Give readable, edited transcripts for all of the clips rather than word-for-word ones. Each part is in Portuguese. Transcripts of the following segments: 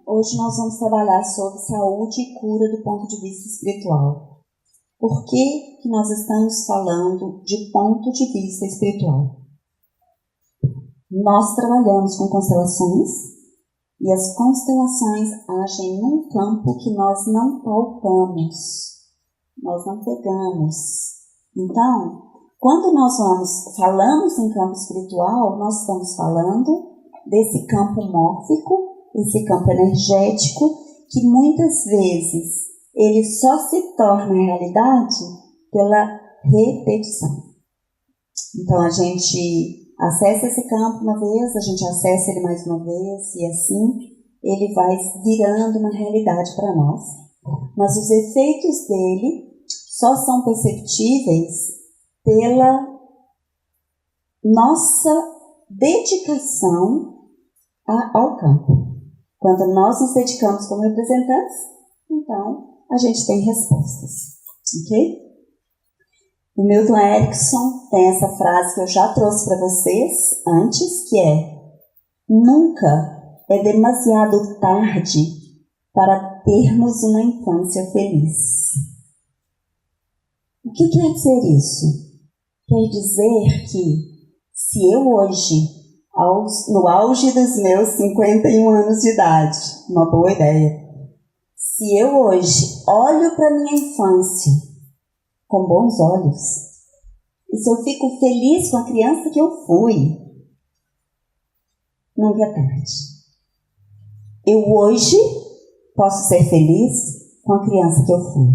Hoje nós vamos trabalhar sobre saúde e cura do ponto de vista espiritual. Por que nós estamos falando de ponto de vista espiritual? Nós trabalhamos com constelações e as constelações agem num campo que nós não palpamos, nós não pegamos. Então, quando nós falamos em campo espiritual, nós estamos falando desse campo mórfico, esse campo energético, que muitas vezes ele só se torna realidade pela repetição. Então a gente acessa esse campo uma vez, a gente acessa ele mais uma vez, e assim ele vai virando uma realidade para nós. Mas os efeitos dele só são perceptíveis pela nossa dedicação ao campo. Quando nós nos dedicamos como representantes, então a gente tem respostas, ok? O Milton Erickson tem essa frase que eu já trouxe para vocês antes, que é: nunca é demasiado tarde para termos uma infância feliz. O que quer dizer isso? Quer dizer que se eu hoje, no auge dos meus 51 anos de idade, uma boa ideia, se eu hoje olho para minha infância com bons olhos, e se eu fico feliz com a criança que eu fui, nunca é tarde. Eu hoje posso ser feliz com a criança que eu fui,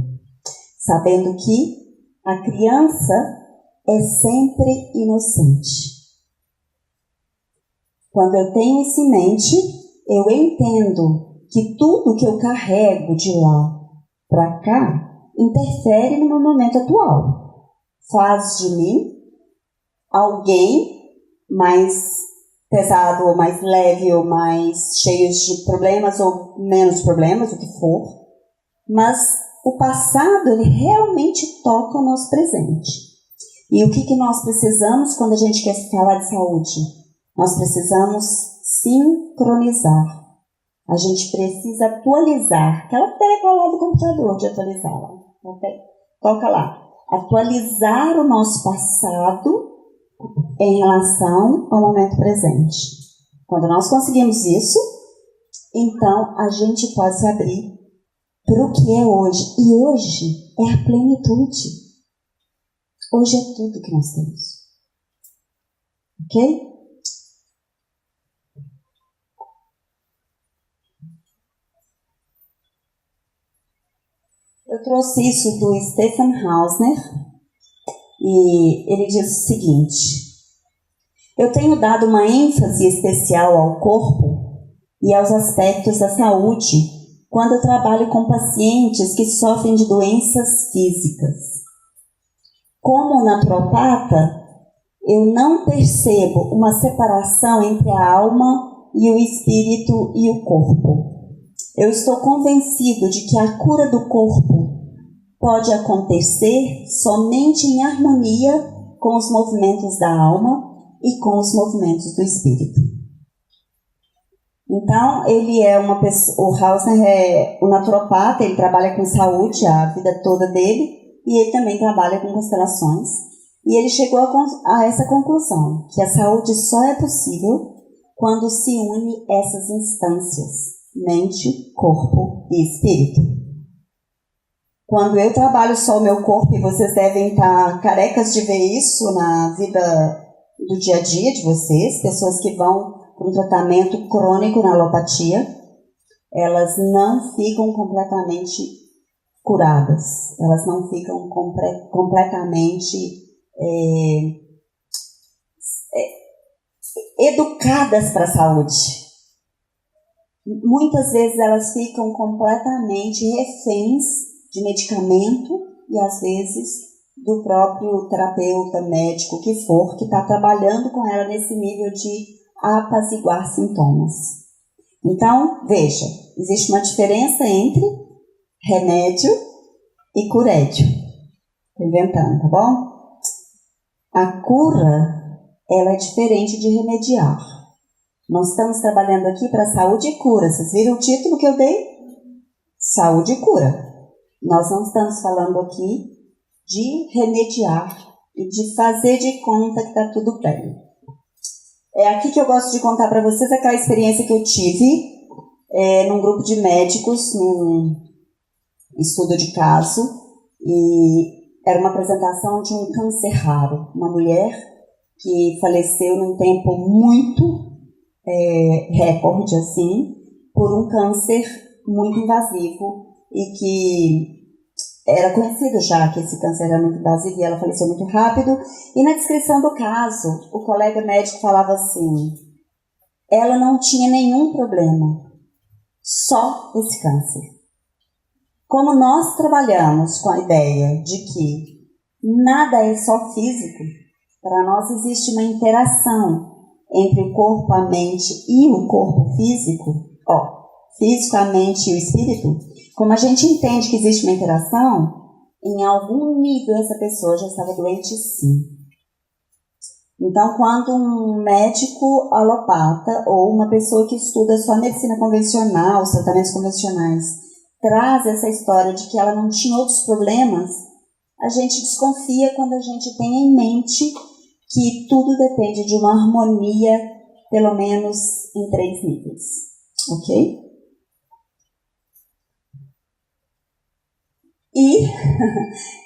sabendo que a criança é sempre inocente. Quando eu tenho isso em mente, eu entendo que tudo que eu carrego de lá para cá interfere no meu momento atual. Faz de mim alguém mais pesado ou mais leve ou mais cheio de problemas ou menos problemas, o que for. Mas o passado, ele realmente toca o nosso presente. E o que nós precisamos quando a gente quer falar de saúde? Nós precisamos sincronizar. A gente precisa atualizar. Aquela tecla lá do computador de atualizar. Toca lá. Atualizar o nosso passado em relação ao momento presente. Quando nós conseguimos isso, então a gente pode se abrir para o que é hoje. E hoje é a plenitude. Hoje é tudo que nós temos. Ok? Eu trouxe isso do Stephen Hausner e ele diz o seguinte: eu tenho dado uma ênfase especial ao corpo e aos aspectos da saúde quando eu trabalho com pacientes que sofrem de doenças físicas. Como naturopata, eu não percebo uma separação entre a alma e o espírito e o corpo. Eu estou convencido de que a cura do corpo pode acontecer somente em harmonia com os movimentos da alma e com os movimentos do espírito. Então, ele é uma pessoa, o Hausner é um naturopata, ele trabalha com saúde a vida toda dele e ele também trabalha com constelações. E ele chegou a essa conclusão, que a saúde só é possível quando se une essas instâncias: mente, corpo e espírito. Quando eu trabalho só o meu corpo, e vocês devem estar carecas de ver isso na vida do dia a dia de vocês, pessoas que vão para um tratamento crônico na alopatia, elas não ficam completamente curadas, elas não ficam completamente educadas para a saúde. Muitas vezes elas ficam completamente reféns de medicamento e às vezes do próprio terapeuta, médico, que for, que está trabalhando com ela nesse nível de apaziguar sintomas. Então, veja, existe uma diferença entre remédio e curédio. Estou inventando, tá bom? A cura, ela é diferente de remediar. Nós estamos trabalhando aqui para saúde e cura. Vocês viram o título que eu dei? Saúde e cura. Nós não estamos falando aqui de remediar e de fazer de conta que está tudo bem. É aqui que eu gosto de contar para vocês aquela experiência que eu tive num grupo de médicos, num estudo de caso, e era uma apresentação de um câncer raro. Uma mulher que faleceu num tempo muito recorde, assim, por um câncer muito invasivo e que era conhecido já que esse câncer era muito invasivo e ela faleceu muito rápido. E na descrição do caso, o colega médico falava assim, ela não tinha nenhum problema, só esse câncer. Como nós trabalhamos com a ideia de que nada é só físico, para nós existe uma interação entre o corpo, a mente e o corpo físico, físico, a mente e o espírito. Como a gente entende que existe uma interação, em algum nível essa pessoa já estava doente sim. Então, quando um médico alopata ou uma pessoa que estuda só a medicina convencional, os tratamentos convencionais, traz essa história de que ela não tinha outros problemas, a gente desconfia quando a gente tem em mente que tudo depende de uma harmonia, pelo menos em 3 níveis. Ok? E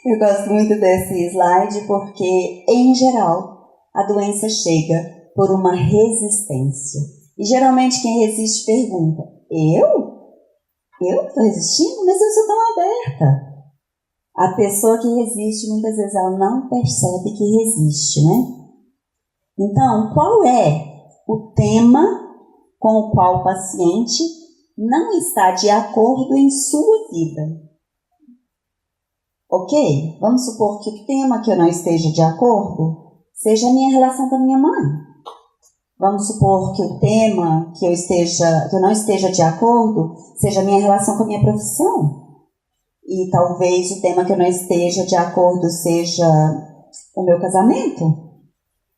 eu gosto muito desse slide porque, em geral, a doença chega por uma resistência. E geralmente quem resiste pergunta, eu? Eu estou resistindo? Mas eu sou tão aberta. A pessoa que resiste, muitas vezes ela não percebe que resiste, né? Então, qual é o tema com o qual o paciente não está de acordo em sua vida? Ok? Vamos supor que o tema que eu não esteja de acordo seja a minha relação com a minha mãe. Vamos supor que o tema que eu não esteja de acordo seja a minha relação com a minha profissão. E talvez o tema que eu não esteja de acordo seja o meu casamento.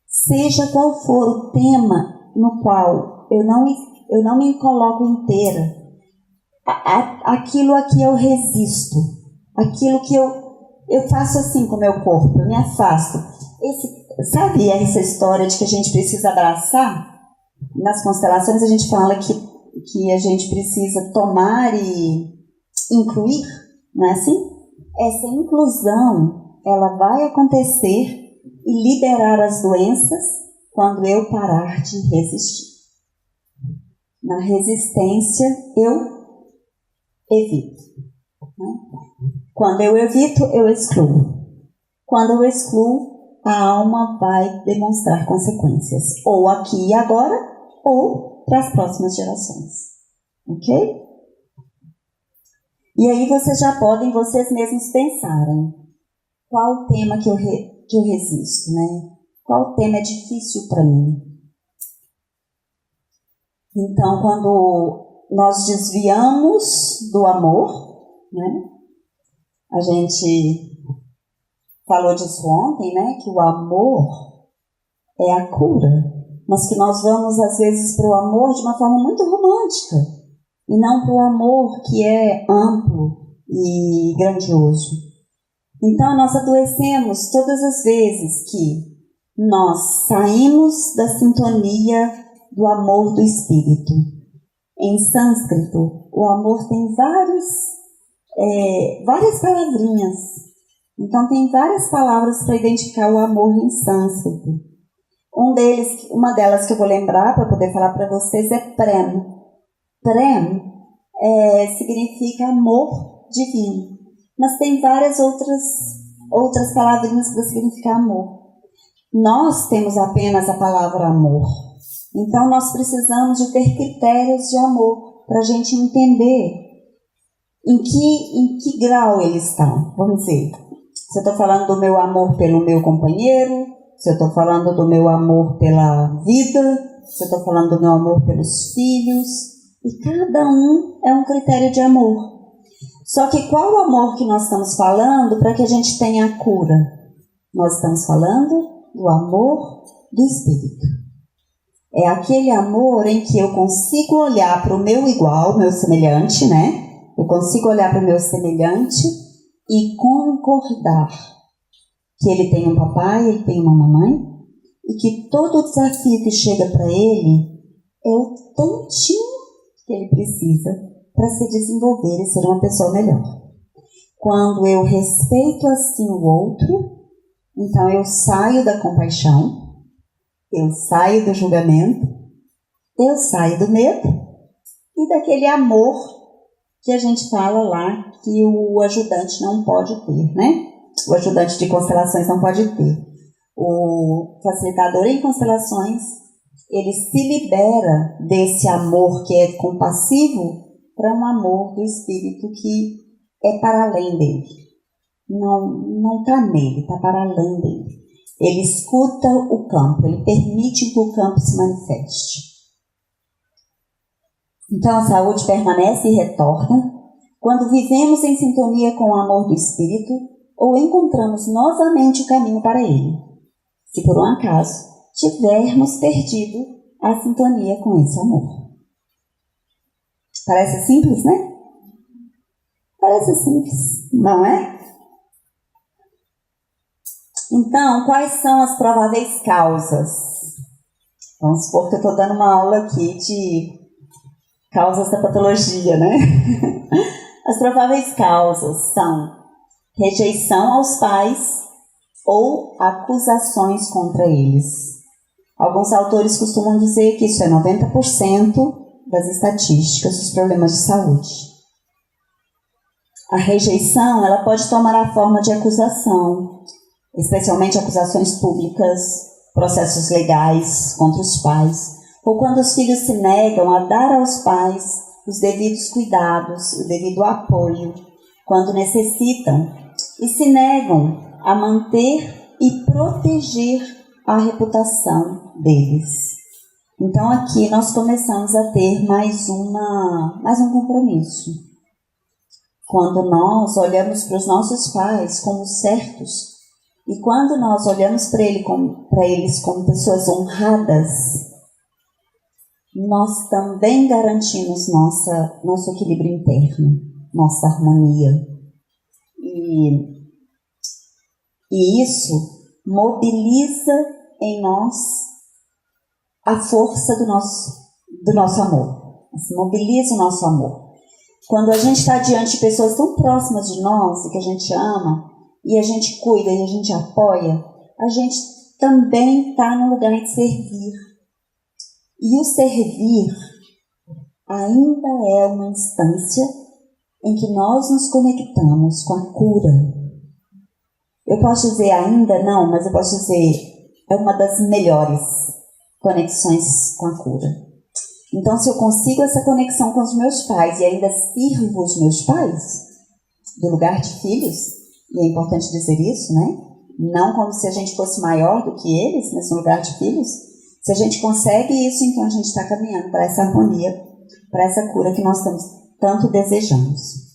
Seja qual for o tema no qual eu não me coloco inteira, aquilo a que eu resisto, aquilo que eu faço assim com o meu corpo, eu me afasto. Sabe essa história de que a gente precisa abraçar? Nas constelações a gente fala que a gente precisa tomar e incluir, não é assim? Essa inclusão, ela vai acontecer e liberar as doenças quando eu parar de resistir. Na resistência, eu evito. Né? Quando eu evito, eu excluo. Quando eu excluo, a alma vai demonstrar consequências, ou aqui e agora, ou para as próximas gerações. Ok? E aí vocês já podem, vocês mesmos, pensarem qual o tema que eu resisto, né? Qual tema é difícil para mim? Então, quando nós desviamos do amor, né? A gente falou disso ontem, né? Que o amor é a cura, mas que nós vamos, às vezes, para o amor de uma forma muito romântica, e não para o amor que é amplo e grandioso. Então, nós adoecemos todas as vezes que nós saímos da sintonia do amor do Espírito. Em sânscrito, o amor tem várias palavrinhas. Então, tem várias palavras para identificar o amor em sânscrito. Uma delas que eu vou lembrar para poder falar para vocês é prem. Prem significa amor divino. Mas tem várias outras palavrinhas para significar amor. Nós temos apenas a palavra amor. Então, nós precisamos de ter critérios de amor para a gente entender em que grau eles estão. Vamos ver. Se eu estou falando do meu amor pelo meu companheiro, se eu estou falando do meu amor pela vida, se eu estou falando do meu amor pelos filhos, e cada um é um critério de amor. Só que qual o amor que nós estamos falando para que a gente tenha a cura? Nós estamos falando do amor do Espírito. É aquele amor em que eu consigo olhar para o meu igual, meu semelhante, né? Eu consigo olhar para o meu semelhante e concordar que ele tem um papai, ele tem uma mamãe, e que todo o desafio que chega para ele é o tantinho que ele precisa para se desenvolver e ser uma pessoa melhor. Quando eu respeito assim o outro, então eu saio da compaixão, eu saio do julgamento, eu saio do medo e daquele amor que a gente fala lá que o ajudante não pode ter, né? O ajudante de constelações não pode ter. O facilitador em constelações, ele se libera desse amor que é compassivo para um amor do espírito que é para além dele. Não está nele, está para além dele. Ele escuta o campo, ele permite que o campo se manifeste. Então a saúde permanece e retorna quando vivemos em sintonia com o amor do espírito ou encontramos novamente o caminho para ele, se por um acaso tivermos perdido a sintonia com esse amor. Parece simples, né? Parece simples, não é? Então, quais são as prováveis causas? Vamos supor que eu estou dando uma aula aqui de causas da patologia, né? As prováveis causas são rejeição aos pais ou acusações contra eles. Alguns autores costumam dizer que isso é 90% das estatísticas dos problemas de saúde. A rejeição, ela pode tomar a forma de acusação, especialmente acusações públicas, processos legais contra os pais, ou quando os filhos se negam a dar aos pais os devidos cuidados, o devido apoio, quando necessitam, e se negam a manter e proteger a reputação deles. Então aqui nós começamos a ter mais um compromisso. Quando nós olhamos para os nossos pais como certos, e quando nós olhamos para eles como pessoas honradas, nós também garantimos nosso equilíbrio interno, nossa harmonia. E isso mobiliza em nós a força do nosso amor. Isso mobiliza o nosso amor. Quando a gente está diante de pessoas tão próximas de nós e que a gente ama, e a gente cuida e a gente apoia, a gente também está num lugar de servir. E o servir ainda é uma instância em que nós nos conectamos com a cura. Eu posso dizer ainda não, mas eu posso dizer é uma das melhores conexões com a cura. Então, se eu consigo essa conexão com os meus pais e ainda sirvo os meus pais, do lugar de filhos, e é importante dizer isso, né? Não como se a gente fosse maior do que eles, mas no lugar de filhos. Se a gente consegue isso, então a gente está caminhando para essa harmonia, para essa cura que nós tanto desejamos.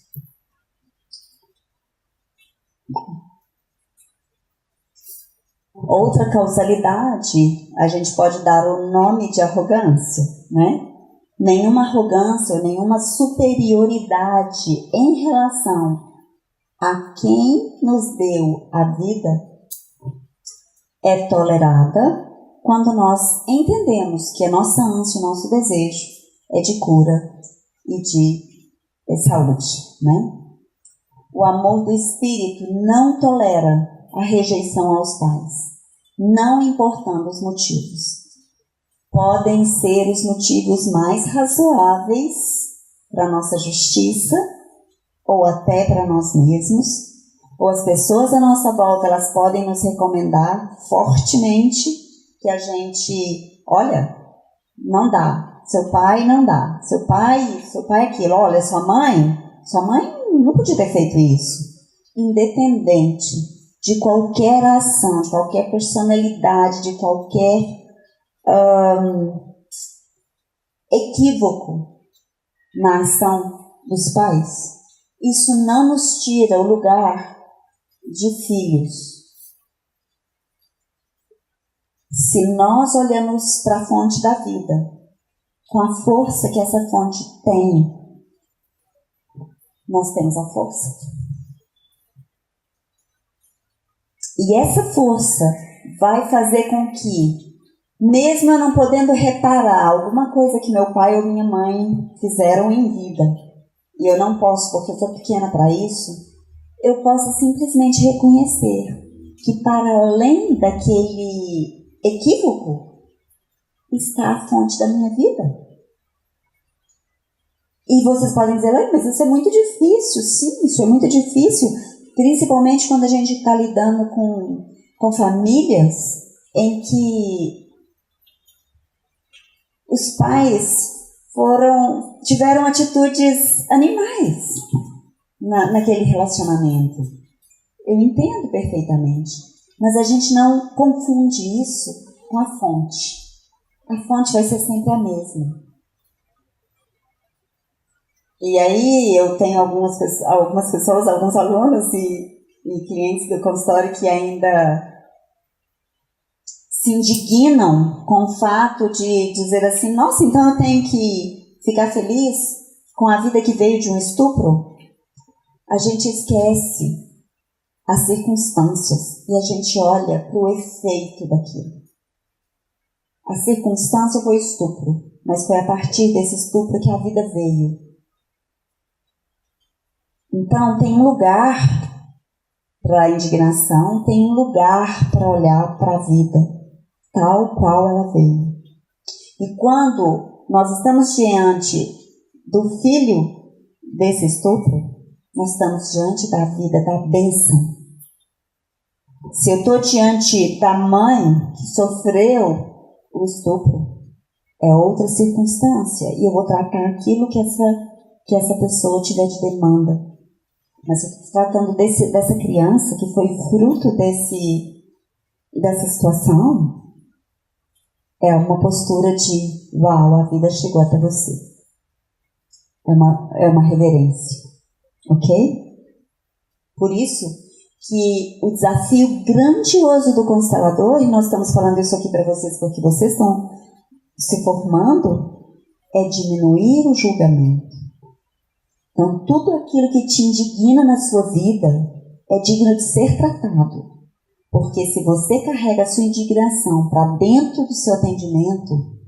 Outra causalidade, a gente pode dar o nome de arrogância, né? Nenhuma arrogância ou nenhuma superioridade em relação a quem nos deu a vida é tolerada quando nós entendemos que a nossa ânsia, o nosso desejo é de cura e de saúde, né? O amor do Espírito não tolera a rejeição aos pais, não importando os motivos. Podem ser os motivos mais razoáveis para a nossa justiça, ou até para nós mesmos, ou as pessoas à nossa volta, elas podem nos recomendar fortemente que a gente, olha, não dá, seu pai não dá, seu pai aquilo, olha, sua mãe não podia ter feito isso. Independente de qualquer ação, de qualquer personalidade, de qualquer equívoco na ação dos pais, isso não nos tira o lugar de filhos. Se nós olhamos para a fonte da vida, com a força que essa fonte tem, nós temos a força. E essa força vai fazer com que, mesmo eu não podendo reparar alguma coisa que meu pai ou minha mãe fizeram em vida, e eu não posso porque eu sou pequena para isso, eu possa simplesmente reconhecer que para além daquele equívoco está a fonte da minha vida. E vocês podem dizer, mas isso é muito difícil. Sim, isso é muito difícil, principalmente quando a gente está lidando com famílias em que os pais tiveram atitudes animais naquele relacionamento. Eu entendo perfeitamente, mas a gente não confunde isso com a fonte. A fonte vai ser sempre a mesma. E aí eu tenho algumas pessoas, alguns alunos e clientes do consultório que ainda se indignam com o fato de dizer assim, nossa, então eu tenho que ficar feliz com a vida que veio de um estupro? A gente esquece as circunstâncias e a gente olha para o efeito daquilo. A circunstância foi estupro, mas foi a partir desse estupro que a vida veio. Então, tem um lugar para a indignação, tem um lugar para olhar para a vida, tal qual ela veio. E quando nós estamos diante do filho desse estupro, nós estamos diante da vida, da bênção. Se eu estou diante da mãe que sofreu o estupro, é outra circunstância, e eu vou tratar aquilo que essa pessoa tiver de demanda. Mas eu estou tratando dessa criança que foi fruto dessa situação, é uma postura de, uau, a vida chegou até você. É uma reverência, ok? Por isso que o desafio grandioso do constelador, e nós estamos falando isso aqui para vocês porque vocês estão se formando, é diminuir o julgamento. Então, tudo aquilo que te indigna na sua vida é digno de ser tratado. Porque se você carrega a sua indignação para dentro do seu atendimento,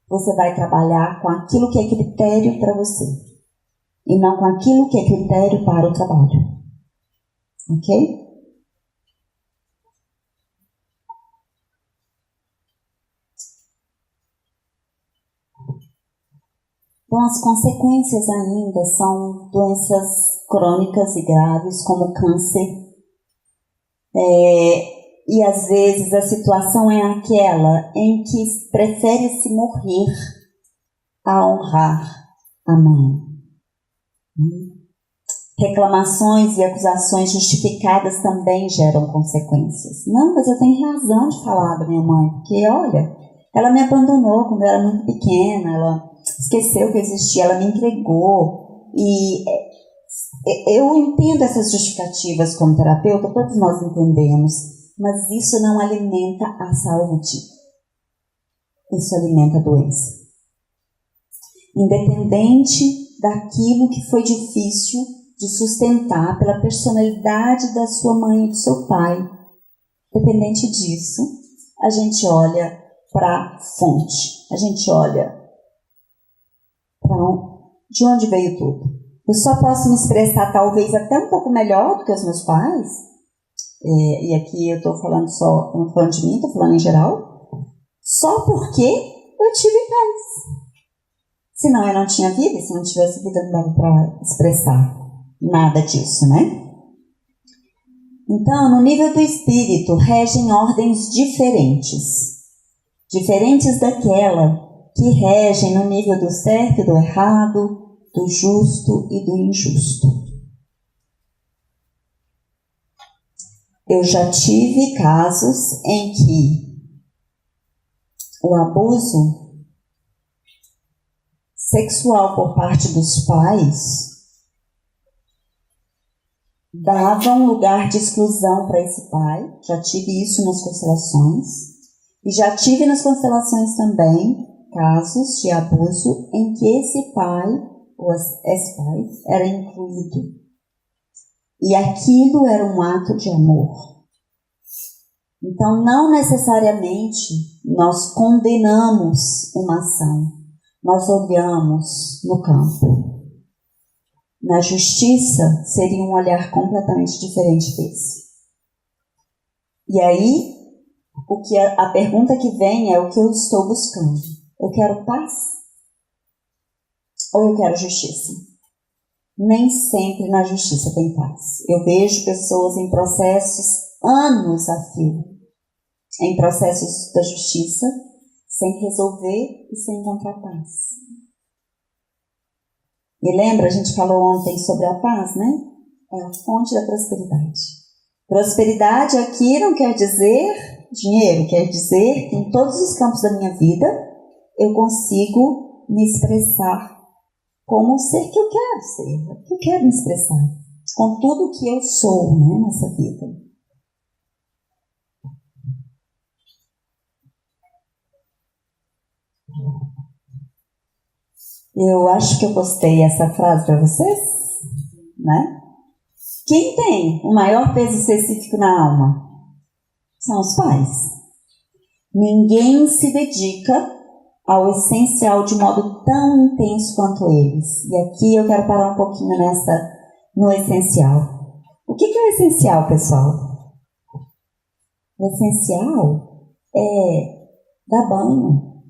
você vai trabalhar com aquilo que é critério para você. E não com aquilo que é critério para o trabalho. Ok? Então, as consequências ainda são doenças crônicas e graves, como câncer. E às vezes a situação é aquela em que prefere-se morrer a honrar a mãe. Reclamações e acusações justificadas também geram consequências. Não, mas eu tenho razão de falar da minha mãe, porque olha, ela me abandonou quando eu era muito pequena, ela esqueceu que eu existia, ela me entregou. E eu entendo essas justificativas como terapeuta, todos nós entendemos, mas isso não alimenta a saúde. Isso alimenta a doença. Independente daquilo que foi difícil de sustentar pela personalidade da sua mãe e do seu pai, independente disso, a gente olha para a fonte, a gente olha para de onde veio tudo. Eu só posso me expressar talvez até um pouco melhor do que os meus pais, e aqui eu estou falando não falando de mim, estou falando em geral, só porque eu tive pais. Senão eu não tinha vida, se não tivesse vida não dava para expressar nada disso, né? Então, no nível do espírito, regem ordens diferentes daquela que regem no nível do certo e do errado, do justo e do injusto. Eu já tive casos em que o abuso sexual por parte dos pais dava um lugar de exclusão para esse pai, já tive isso nas constelações, E já tive nas constelações também casos de abuso em que esse pai, ou esse pai, era incluído. E aquilo era um ato de amor. Então, não necessariamente nós condenamos uma ação. Nós olhamos no campo. Na justiça, seria um olhar completamente diferente desse. E aí, a pergunta que vem é o que eu estou buscando. Eu quero paz? Ou eu quero justiça? Nem sempre na justiça tem paz. Eu vejo pessoas em processos, anos a fio, em processos da justiça, sem resolver e sem encontrar paz. E lembra, a gente falou ontem sobre a paz, né? É a fonte da prosperidade. Prosperidade aqui não quer dizer dinheiro, quer dizer que em todos os campos da minha vida eu consigo me expressar como o ser que eu quero ser, que eu quero me expressar, com tudo que eu sou, né, nessa vida. Eu acho que eu postei essa frase para vocês, né? Quem tem o maior peso específico na alma? São os pais. Ninguém se dedica ao essencial de modo tão intenso quanto eles. E aqui eu quero parar um pouquinho no essencial. O que é o essencial, pessoal? O essencial é dar banho,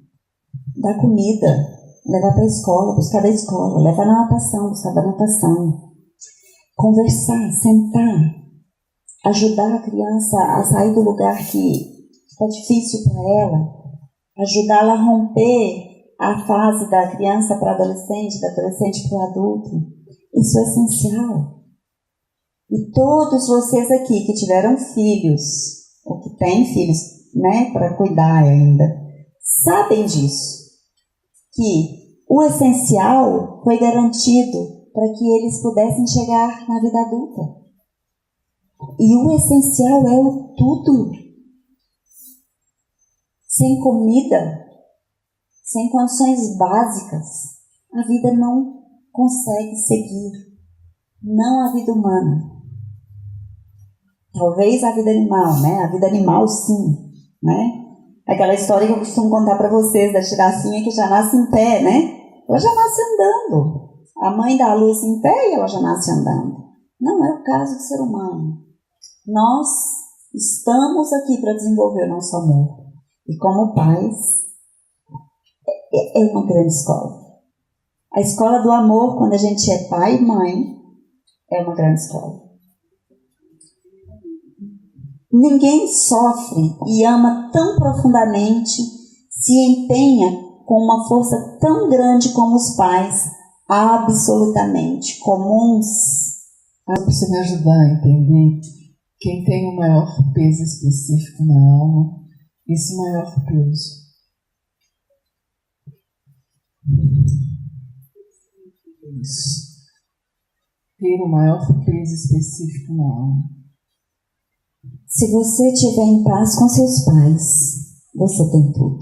dar comida, levar para a escola, buscar da escola, levar na natação, buscar da natação, conversar, sentar, ajudar a criança a sair do lugar que está difícil para ela, ajudá-la a romper a fase da criança para adolescente, da adolescente para o adulto. Isso é essencial. E todos vocês aqui que tiveram filhos, ou que têm filhos, né, para cuidar ainda, sabem disso. Que o essencial foi garantido para que eles pudessem chegar na vida adulta. E o essencial é o tudo. Sem comida, sem condições básicas, a vida não consegue seguir. Não a vida humana. Talvez a vida animal, né? A vida animal, sim, né? Aquela história que eu costumo contar para vocês da girafinha que já nasce em pé, né? Ela já nasce andando. A mãe dá a luz em pé e ela já nasce andando. Não é o caso do ser humano. Nós estamos aqui para desenvolver o nosso amor. E como pais, é uma grande escola. A escola do amor, quando a gente é pai e mãe, é uma grande escola. Ninguém sofre e ama tão profundamente, se empenha com uma força tão grande como os pais, absolutamente comuns. Você me ajudar a entender quem tem o maior peso específico na alma, esse maior peso. Isso. Ter o maior peso específico na alma. Se você estiver em paz com seus pais, você tem tudo.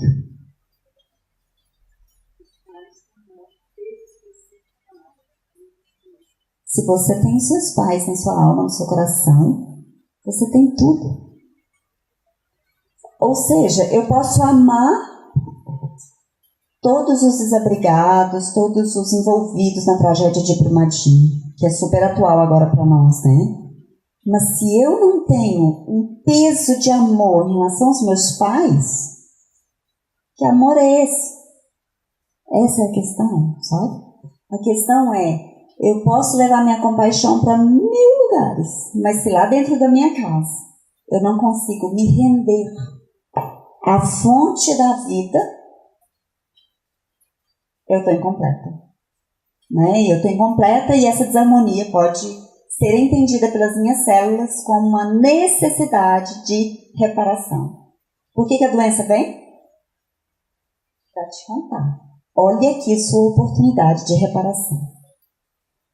Se você tem os seus pais na sua alma, no seu coração, você tem tudo. Ou seja, eu posso amar todos os desabrigados, todos os envolvidos na tragédia de Brumadinho, que é super atual agora para nós, né? Mas se eu não tenho um peso de amor em relação aos meus pais, que amor é esse? Essa é a questão, sabe? A questão é, eu posso levar minha compaixão para 1000 lugares, mas se lá dentro da minha casa eu não consigo me render à fonte da vida, eu estou incompleta. Né? Eu estou incompleta e essa desarmonia pode ser entendida pelas minhas células como uma necessidade de reparação. Por que a doença vem? Para te contar. Olha aqui sua oportunidade de reparação.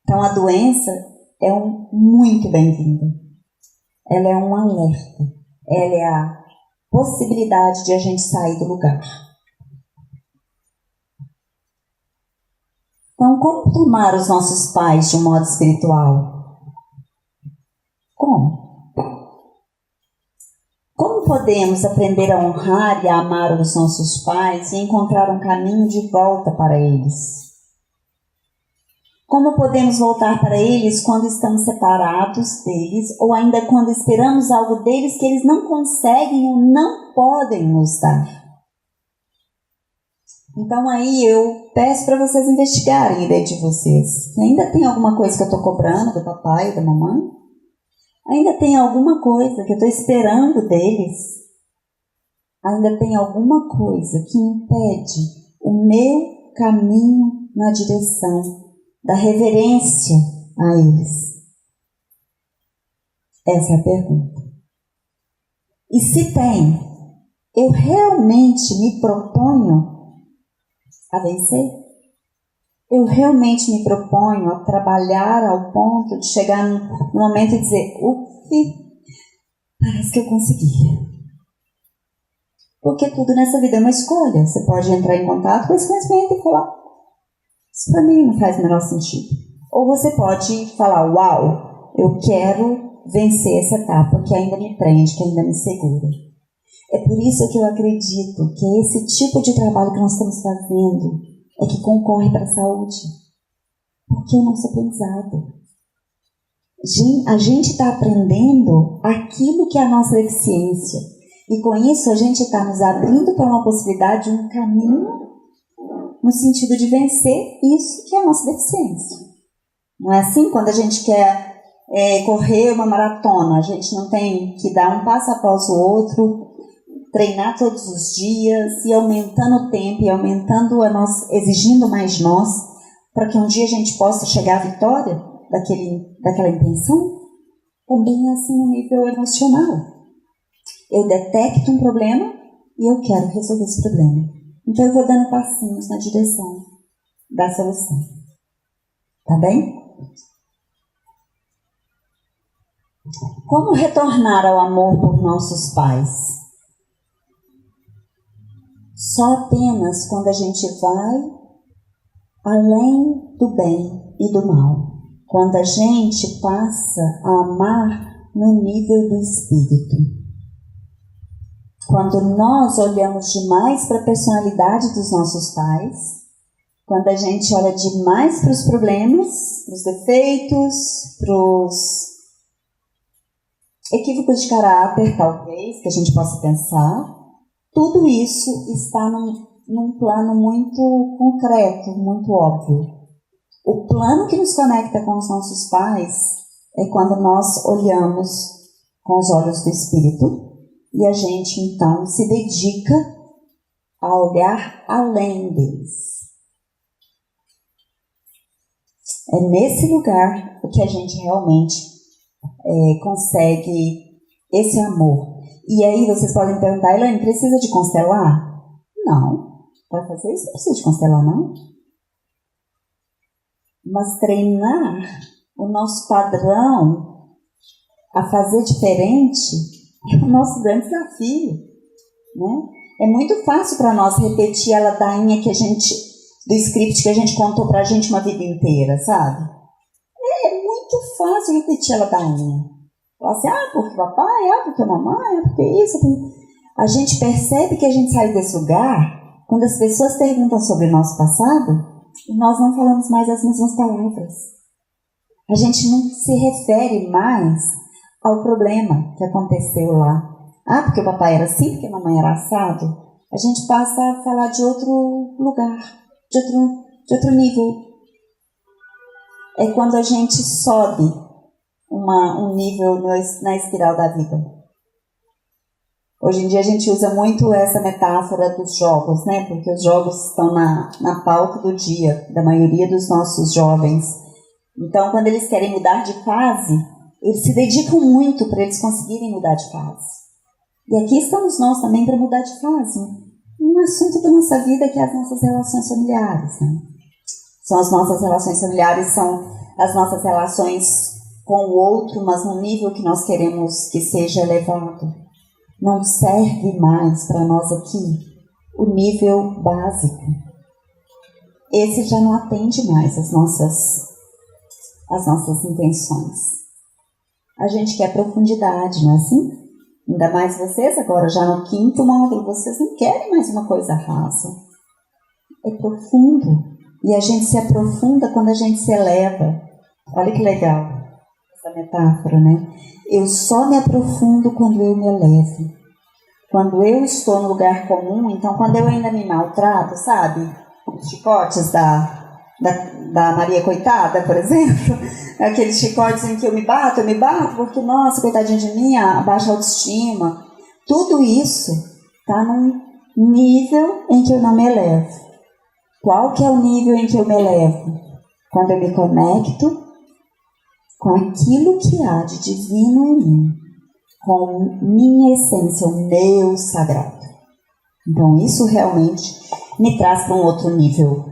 Então a doença é muito bem-vinda. Ela é um alerta. Ela é a possibilidade de a gente sair do lugar. Então, como tomar os nossos pais de um modo espiritual? Como? Como podemos aprender a honrar e a amar os nossos pais e encontrar um caminho de volta para eles? Como podemos voltar para eles quando estamos separados deles ou ainda quando esperamos algo deles que eles não conseguem ou não podem nos dar? Então aí eu peço para vocês investigarem dentro de vocês. Ainda tem alguma coisa que eu estou cobrando do papai e da mamãe? Ainda tem alguma coisa que eu estou esperando deles? Ainda tem alguma coisa que impede o meu caminho na direção da reverência a eles? Essa é a pergunta. E se tem, eu realmente me proponho a vencer? Eu realmente me proponho a trabalhar ao ponto de chegar no momento e dizer, parece que eu consegui. Porque tudo nessa vida é uma escolha. Você pode entrar em contato com esse conhecimento e falar, isso para mim não faz o menor sentido. Ou você pode falar, uau, eu quero vencer essa etapa que ainda me prende, que ainda me segura. É por isso que eu acredito que esse tipo de trabalho que nós estamos fazendo é que concorre para a saúde. Porque é o nosso aprendizado. A gente está aprendendo aquilo que é a nossa deficiência. E com isso a gente está nos abrindo para uma possibilidade de um caminho no sentido de vencer isso que é a nossa deficiência. Não é assim? Quando a gente quer correr uma maratona, a gente não tem que dar um passo após o outro, treinar todos os dias e aumentando o tempo e aumentando exigindo mais de nós, para que um dia a gente possa chegar à vitória daquela intenção. Também é assim no nível emocional. Eu detecto um problema e eu quero resolver esse problema. Então eu vou dando passinhos na direção da solução. Tá bem? Como retornar ao amor por nossos pais? Só apenas quando a gente vai além do bem e do mal. Quando a gente passa a amar no nível do espírito. Quando nós olhamos demais para a personalidade dos nossos pais, quando a gente olha demais para os problemas, para os defeitos, para os equívocos de caráter, talvez, que a gente possa pensar, tudo isso está num plano muito concreto, muito óbvio. O plano que nos conecta com os nossos pais é quando nós olhamos com os olhos do Espírito e a gente, então, se dedica a olhar além deles. É nesse lugar que a gente realmente consegue esse amor. E aí vocês podem perguntar, Elaine, precisa de constelar? Não, para fazer isso não precisa de constelar, não. Mas treinar o nosso padrão a fazer diferente é o nosso grande desafio, né? É muito fácil para nós repetir a ladainha do script que a gente contou pra gente uma vida inteira, sabe? É muito fácil repetir a ladainha. Falar assim, porque papai, porque mamãe, porque isso. A gente percebe que a gente saiu desse lugar quando as pessoas perguntam sobre o nosso passado e nós não falamos mais as mesmas palavras. A gente não se refere mais ao problema que aconteceu lá. Porque o papai era assim, porque a mamãe era assado. A gente passa a falar de outro lugar, de outro nível. É quando a gente sobe um nível na espiral da vida. Hoje em dia a gente usa muito essa metáfora dos jogos, né? Porque os jogos estão na pauta do dia da maioria dos nossos jovens. Então, quando eles querem mudar de fase, eles se dedicam muito para eles conseguirem mudar de fase. E aqui estamos nós também para mudar de fase. Um assunto da nossa vida que é as nossas relações familiares, né? São as nossas relações familiares, são as nossas relações com o outro, mas no nível que nós queremos que seja elevado. não serve mais para nós aqui o nível básico. Esse já não atende mais as nossas intenções. A gente quer profundidade, não é assim? Ainda mais vocês agora, já no 5º módulo, vocês não querem mais uma coisa rasa. É profundo. E a gente se aprofunda quando a gente se eleva. Olha que legal essa metáfora, né? Eu só me aprofundo quando eu me elevo. Quando eu estou no lugar comum, então quando eu ainda me maltrato, sabe? Os chicotes da Maria Coitada, por exemplo. Aqueles chicotes em que eu me bato porque, nossa, coitadinha de mim, a baixa autoestima. Tudo isso está num nível em que eu não me elevo. Qual que é o nível em que eu me elevo? Quando eu me conecto com aquilo que há de divino em mim, com minha essência, o meu sagrado. Então isso realmente me traz para um outro nível.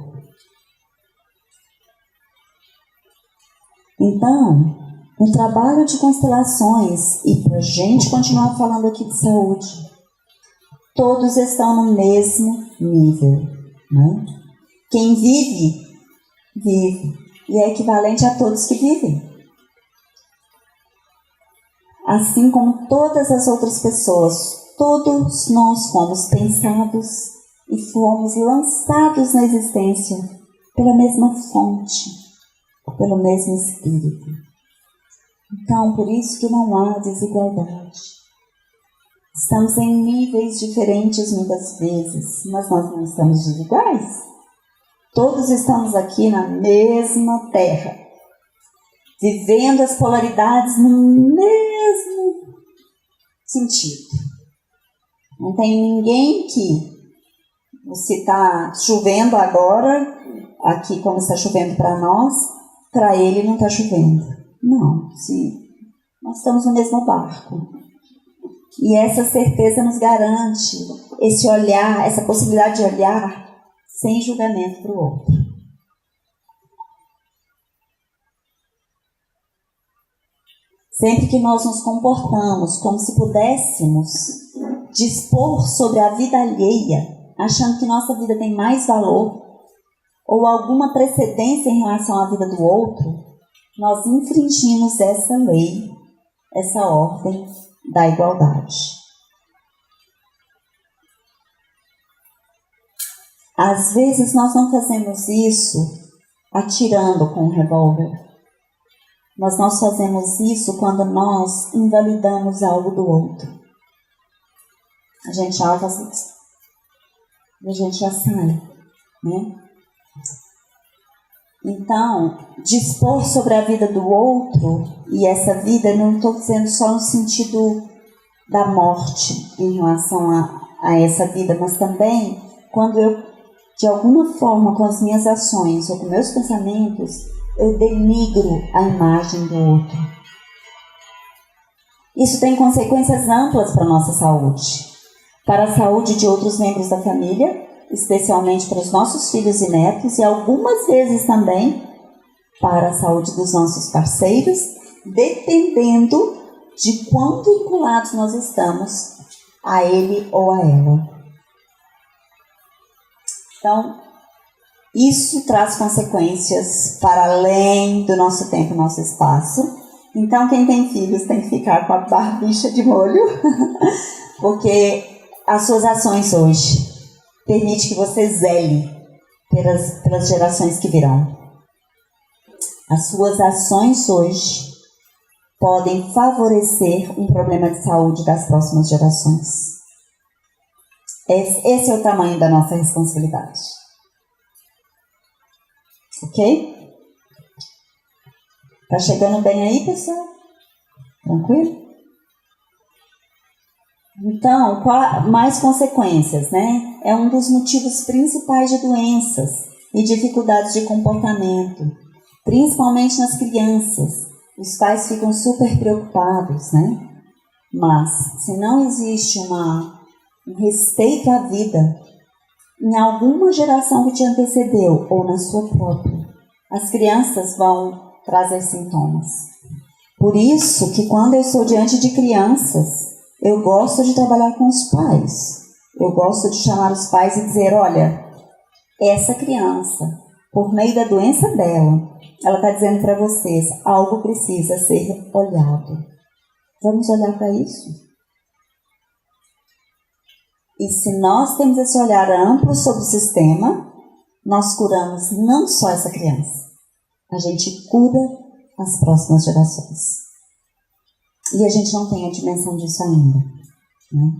Então, um trabalho de constelações, e para a gente continuar falando aqui de saúde, todos estão no mesmo nível, né? Quem vive, vive, e é equivalente a todos que vivem. Assim como todas as outras pessoas, todos nós fomos pensados e fomos lançados na existência pela mesma fonte, pelo mesmo espírito. Então, por isso que não há desigualdade. Estamos em níveis diferentes muitas vezes, mas nós não estamos desiguais. Todos estamos aqui na mesma terra, vivendo as polaridades no mesmo sentido. Não tem ninguém que, se está chovendo agora, aqui como está chovendo para nós, para ele não está chovendo. Não, nós estamos no mesmo barco. E essa certeza nos garante esse olhar, essa possibilidade de olhar sem julgamento para o outro. Sempre que nós nos comportamos como se pudéssemos dispor sobre a vida alheia, achando que nossa vida tem mais valor, ou alguma precedência em relação à vida do outro, nós infringimos essa lei, essa ordem da igualdade. Às vezes nós não fazemos isso atirando com um revólver. Mas nós fazemos isso quando nós invalidamos algo do outro. A gente olha assim, e a gente já sai, né? Então, dispor sobre a vida do outro, e essa vida, não estou dizendo só no sentido da morte em relação a essa vida, mas também quando eu, de alguma forma, com as minhas ações ou com meus pensamentos, eu denigro a imagem do outro. Isso tem consequências amplas para a nossa saúde, para a saúde de outros membros da família, especialmente para os nossos filhos e netos, e algumas vezes também para a saúde dos nossos parceiros, dependendo de quão vinculados nós estamos a ele ou a ela. Então, isso traz consequências para além do nosso tempo e nosso espaço. Então, quem tem filhos tem que ficar com a barbicha de molho, porque as suas ações hoje permitem que você zele pelas gerações que virão. As suas ações hoje podem favorecer um problema de saúde das próximas gerações. Esse é o tamanho da nossa responsabilidade. Ok? Tá chegando bem aí, pessoal? Tranquilo? Então, mais consequências, né? É um dos motivos principais de doenças e dificuldades de comportamento, principalmente nas crianças. Os pais ficam super preocupados, né? Mas, se não existe um respeito à vida, em alguma geração que te antecedeu ou na sua própria, as crianças vão trazer sintomas. Por isso que quando eu estou diante de crianças, Eu gosto de trabalhar com os pais. Eu gosto de chamar os pais e dizer, olha, essa criança, por meio da doença dela, ela está dizendo para vocês, algo precisa ser olhado. Vamos olhar para isso? E se nós temos esse olhar amplo sobre o sistema, nós curamos não só essa criança, a gente cura as próximas gerações. E a gente não tem a dimensão disso ainda, né?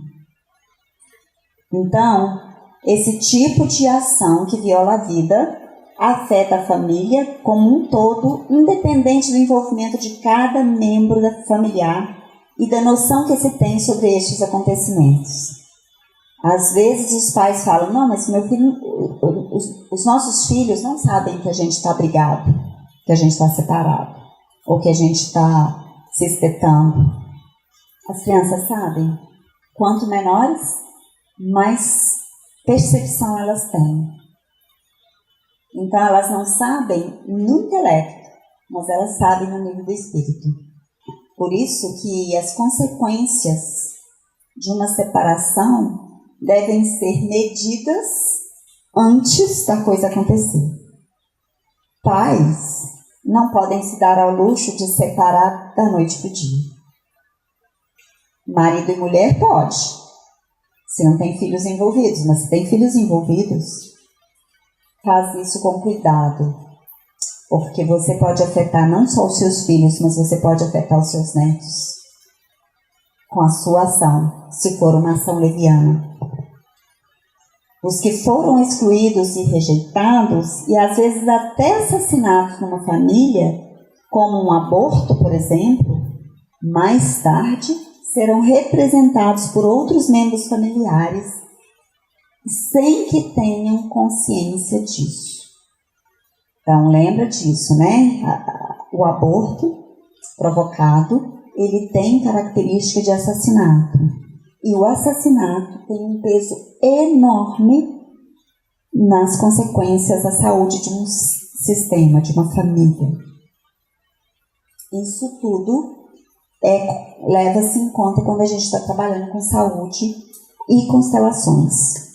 Então, esse tipo de ação que viola a vida afeta a família como um todo, independente do envolvimento de cada membro da familiar e da noção que se tem sobre estes acontecimentos. Às vezes os pais falam, não, mas meu filho, os nossos filhos não sabem que a gente está brigado, que a gente está separado, ou que a gente está se espetando. As crianças sabem. Quanto menores, mais percepção elas têm. Então elas não sabem no intelecto, mas elas sabem no nível do espírito. Por isso que as consequências de uma separação devem ser medidas antes da coisa acontecer. Pais não podem se dar ao luxo de separar da noite para o dia. Marido e mulher pode, se não tem filhos envolvidos, mas se tem filhos envolvidos, faz isso com cuidado, porque você pode afetar não só os seus filhos, mas você pode afetar os seus netos com a sua ação, se for uma ação leviana. Os que foram excluídos e rejeitados, e às vezes até assassinados numa família, como um aborto, por exemplo, mais tarde serão representados por outros membros familiares sem que tenham consciência disso. Então, lembra disso, né? O aborto provocado, ele tem característica de assassinato. E o assassinato tem um peso enorme nas consequências da saúde de um sistema, de uma família. Isso tudo leva-se em conta quando a gente está trabalhando com saúde e constelações.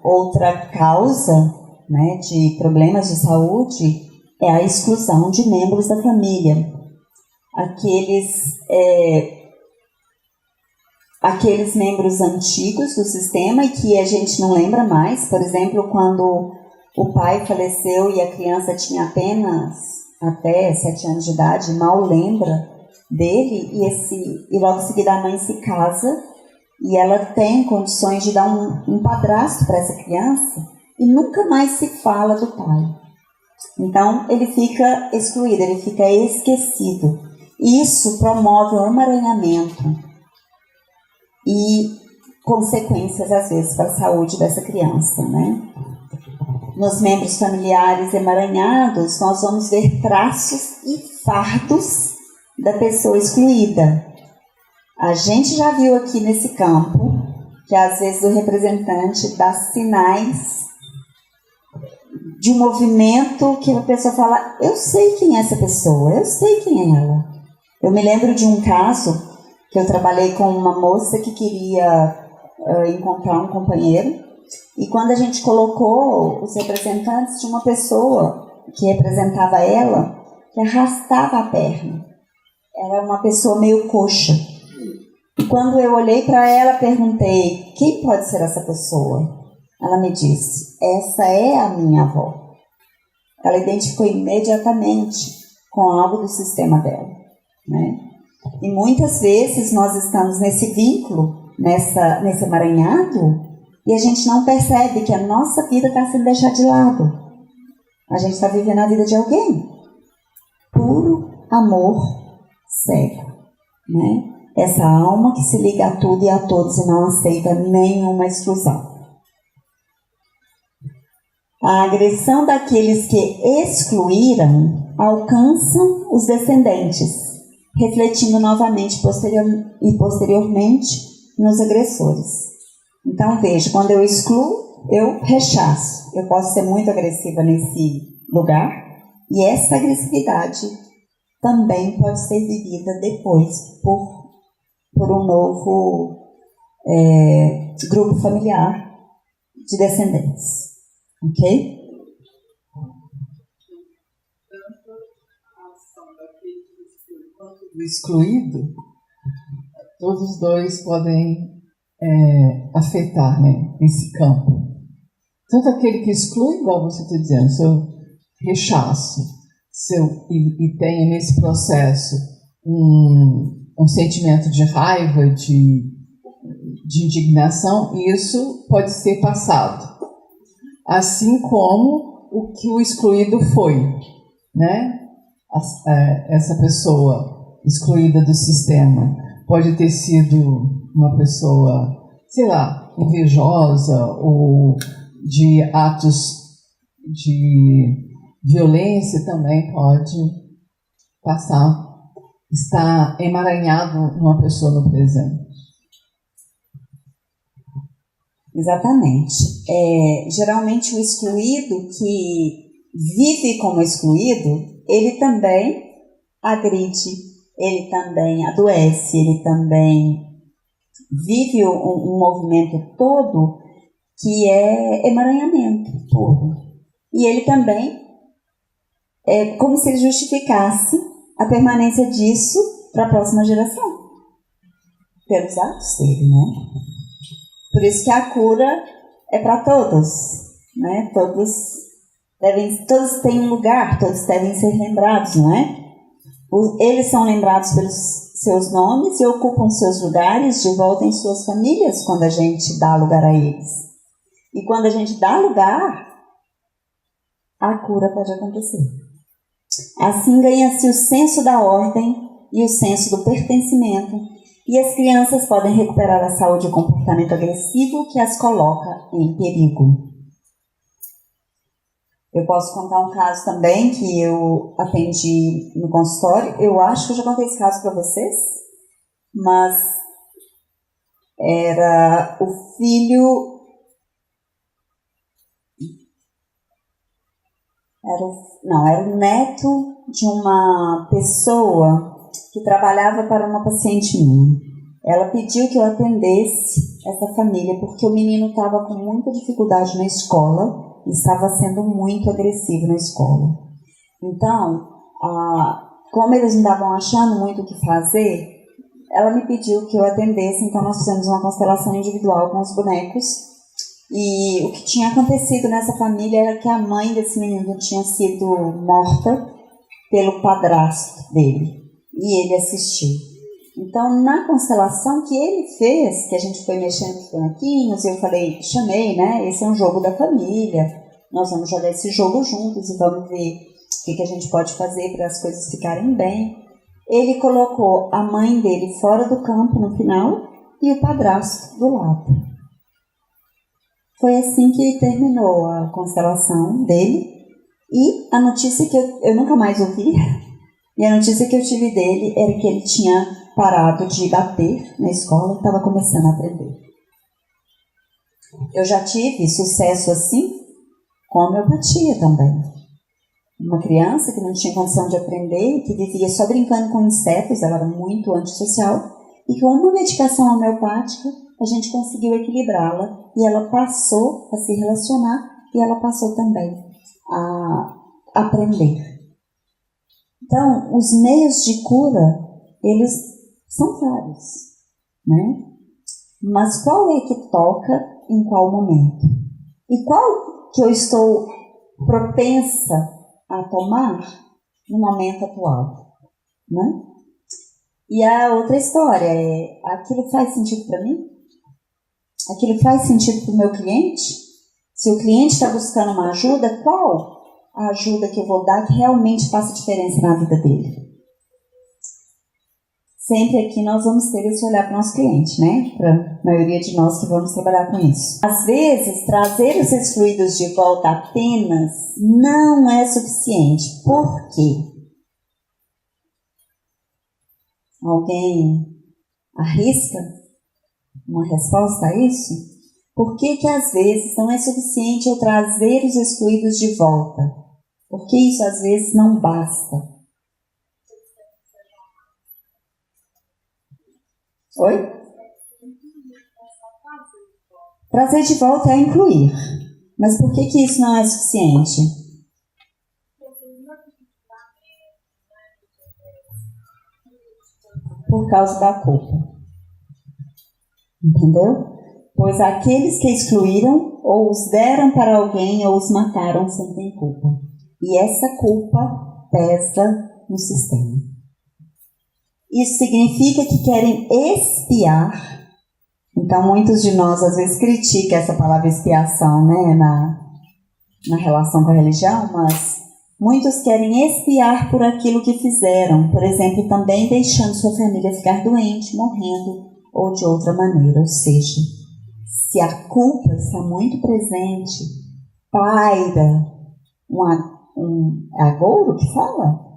Outra causa, né, de problemas de saúde é a exclusão de membros da família. Aqueles membros antigos do sistema e que a gente não lembra mais. Por exemplo, quando o pai faleceu e a criança tinha apenas até 7 anos de idade, mal lembra dele, e logo em seguida a mãe se casa e ela tem condições de dar um padrasto para essa criança e nunca mais se fala do pai. Então ele fica excluído, ele fica esquecido. Isso promove um emaranhamento e consequências, às vezes, para a saúde dessa criança, né? Nos membros familiares emaranhados, nós vamos ver traços e fardos da pessoa excluída. A gente já viu aqui nesse campo que, às vezes, o representante dá sinais de um movimento que a pessoa fala, eu sei quem é essa pessoa, eu sei quem é ela. Eu me lembro de um caso que eu trabalhei com uma moça que queria encontrar um companheiro, e quando a gente colocou os representantes, tinha uma pessoa que representava ela, que arrastava a perna. Era uma pessoa meio coxa. E quando eu olhei para ela, perguntei, quem pode ser essa pessoa? Ela me disse, essa é a minha avó. Ela identificou imediatamente com algo do sistema dela, né? E muitas vezes nós estamos nesse vínculo, nesse emaranhado, e a gente não percebe que a nossa vida está sendo deixada de lado. A gente está vivendo a vida de alguém. Puro amor cego, né? Essa alma que se liga a tudo e a todos e não aceita nenhuma exclusão. A agressão daqueles que excluíram alcançam os descendentes, refletindo novamente e posteriormente nos agressores. Então, veja, quando eu excluo, eu rechaço. Eu posso ser muito agressiva nesse lugar, e essa agressividade também pode ser vivida depois por um novo grupo familiar de descendentes. Ok? Tanto a ação daquele que exclui quanto do excluído, todos os dois podem afetar, né, esse campo. Tanto aquele que exclui, igual você está dizendo, seu rechaço, e tem nesse processo um sentimento de raiva, de indignação, e isso pode ser passado. Assim como o que o excluído foi, né? Essa pessoa excluída do sistema pode ter sido uma pessoa, sei lá, invejosa ou de atos de violência, também pode estar emaranhado numa pessoa no presente. Exatamente. Geralmente o excluído que vive como excluído, ele também agride, ele também adoece, ele também vive um movimento todo que é emaranhamento puro. E ele também é como se ele justificasse a permanência disso para a próxima geração, pelos atos dele, né? Por isso que a cura é para todos, né? Todos têm um lugar, todos devem ser lembrados, não é? Eles são lembrados pelos seus nomes e ocupam seus lugares de volta em suas famílias quando a gente dá lugar a eles. E quando a gente dá lugar, a cura pode acontecer. Assim ganha-se o senso da ordem e o senso do pertencimento, e as crianças podem recuperar a saúde do comportamento agressivo que as coloca em perigo. Eu posso contar um caso também que eu atendi no consultório. Eu acho que eu já contei esse caso para vocês, mas era o filho... Era o neto de uma pessoa que trabalhava para uma paciente minha. Ela pediu que eu atendesse essa família porque o menino estava com muita dificuldade na escola e estava sendo muito agressivo na escola. Então, como eles não estavam achando muito o que fazer, ela me pediu que eu atendesse. Então nós fizemos uma constelação individual com os bonecos. E o que tinha acontecido nessa família era que a mãe desse menino tinha sido morta pelo padrasto dele. E ele assistiu. Então, na constelação que ele fez, que a gente foi mexendo com os bonequinhos, eu chamei, né? Esse é um jogo da família. Nós vamos jogar esse jogo juntos e vamos ver o que a gente pode fazer para as coisas ficarem bem. Ele colocou a mãe dele fora do campo no final e o padrasto do lado. Foi assim que terminou a constelação dele, e a notícia que eu nunca mais ouvi, e a notícia que eu tive dele era que ele tinha parado de bater na escola e estava começando a aprender. Eu já tive sucesso assim com a homeopatia também. Uma criança que não tinha condição de aprender, que vivia só brincando com insetos, ela era muito antissocial, e com uma medicação homeopática a gente conseguiu equilibrá-la e ela passou a se relacionar e ela passou também a aprender. Então, os meios de cura, eles são vários, né? Mas qual é que toca em qual momento? E qual que eu estou propensa a tomar no momento atual, né? E a outra história é, aquilo faz sentido para mim? Aquilo faz sentido para o meu cliente? Se o cliente está buscando uma ajuda, qual a ajuda que eu vou dar que realmente faça diferença na vida dele? Sempre aqui nós vamos ter esse olhar para o nosso cliente, né? Para a maioria de nós que vamos trabalhar com isso. Às vezes, trazer os excluídos de volta apenas não é suficiente. Por quê? Alguém arrisca uma resposta a isso? Por que às vezes não é suficiente eu trazer os excluídos de volta? Porque isso às vezes não basta. Oi? Trazer de volta é incluir. Mas por que isso não é suficiente? Por causa da culpa. Entendeu? Pois aqueles que excluíram, ou os deram para alguém, ou os mataram sem ter culpa. E essa culpa pesa no sistema. Isso significa que querem expiar. Então, muitos de nós, às vezes, criticam essa palavra expiação, né, na relação com a religião, mas muitos querem expiar por aquilo que fizeram. Por exemplo, também deixando sua família ficar doente, morrendo, ou de outra maneira. Ou seja, se a culpa está muito presente, paira um agouro que fala?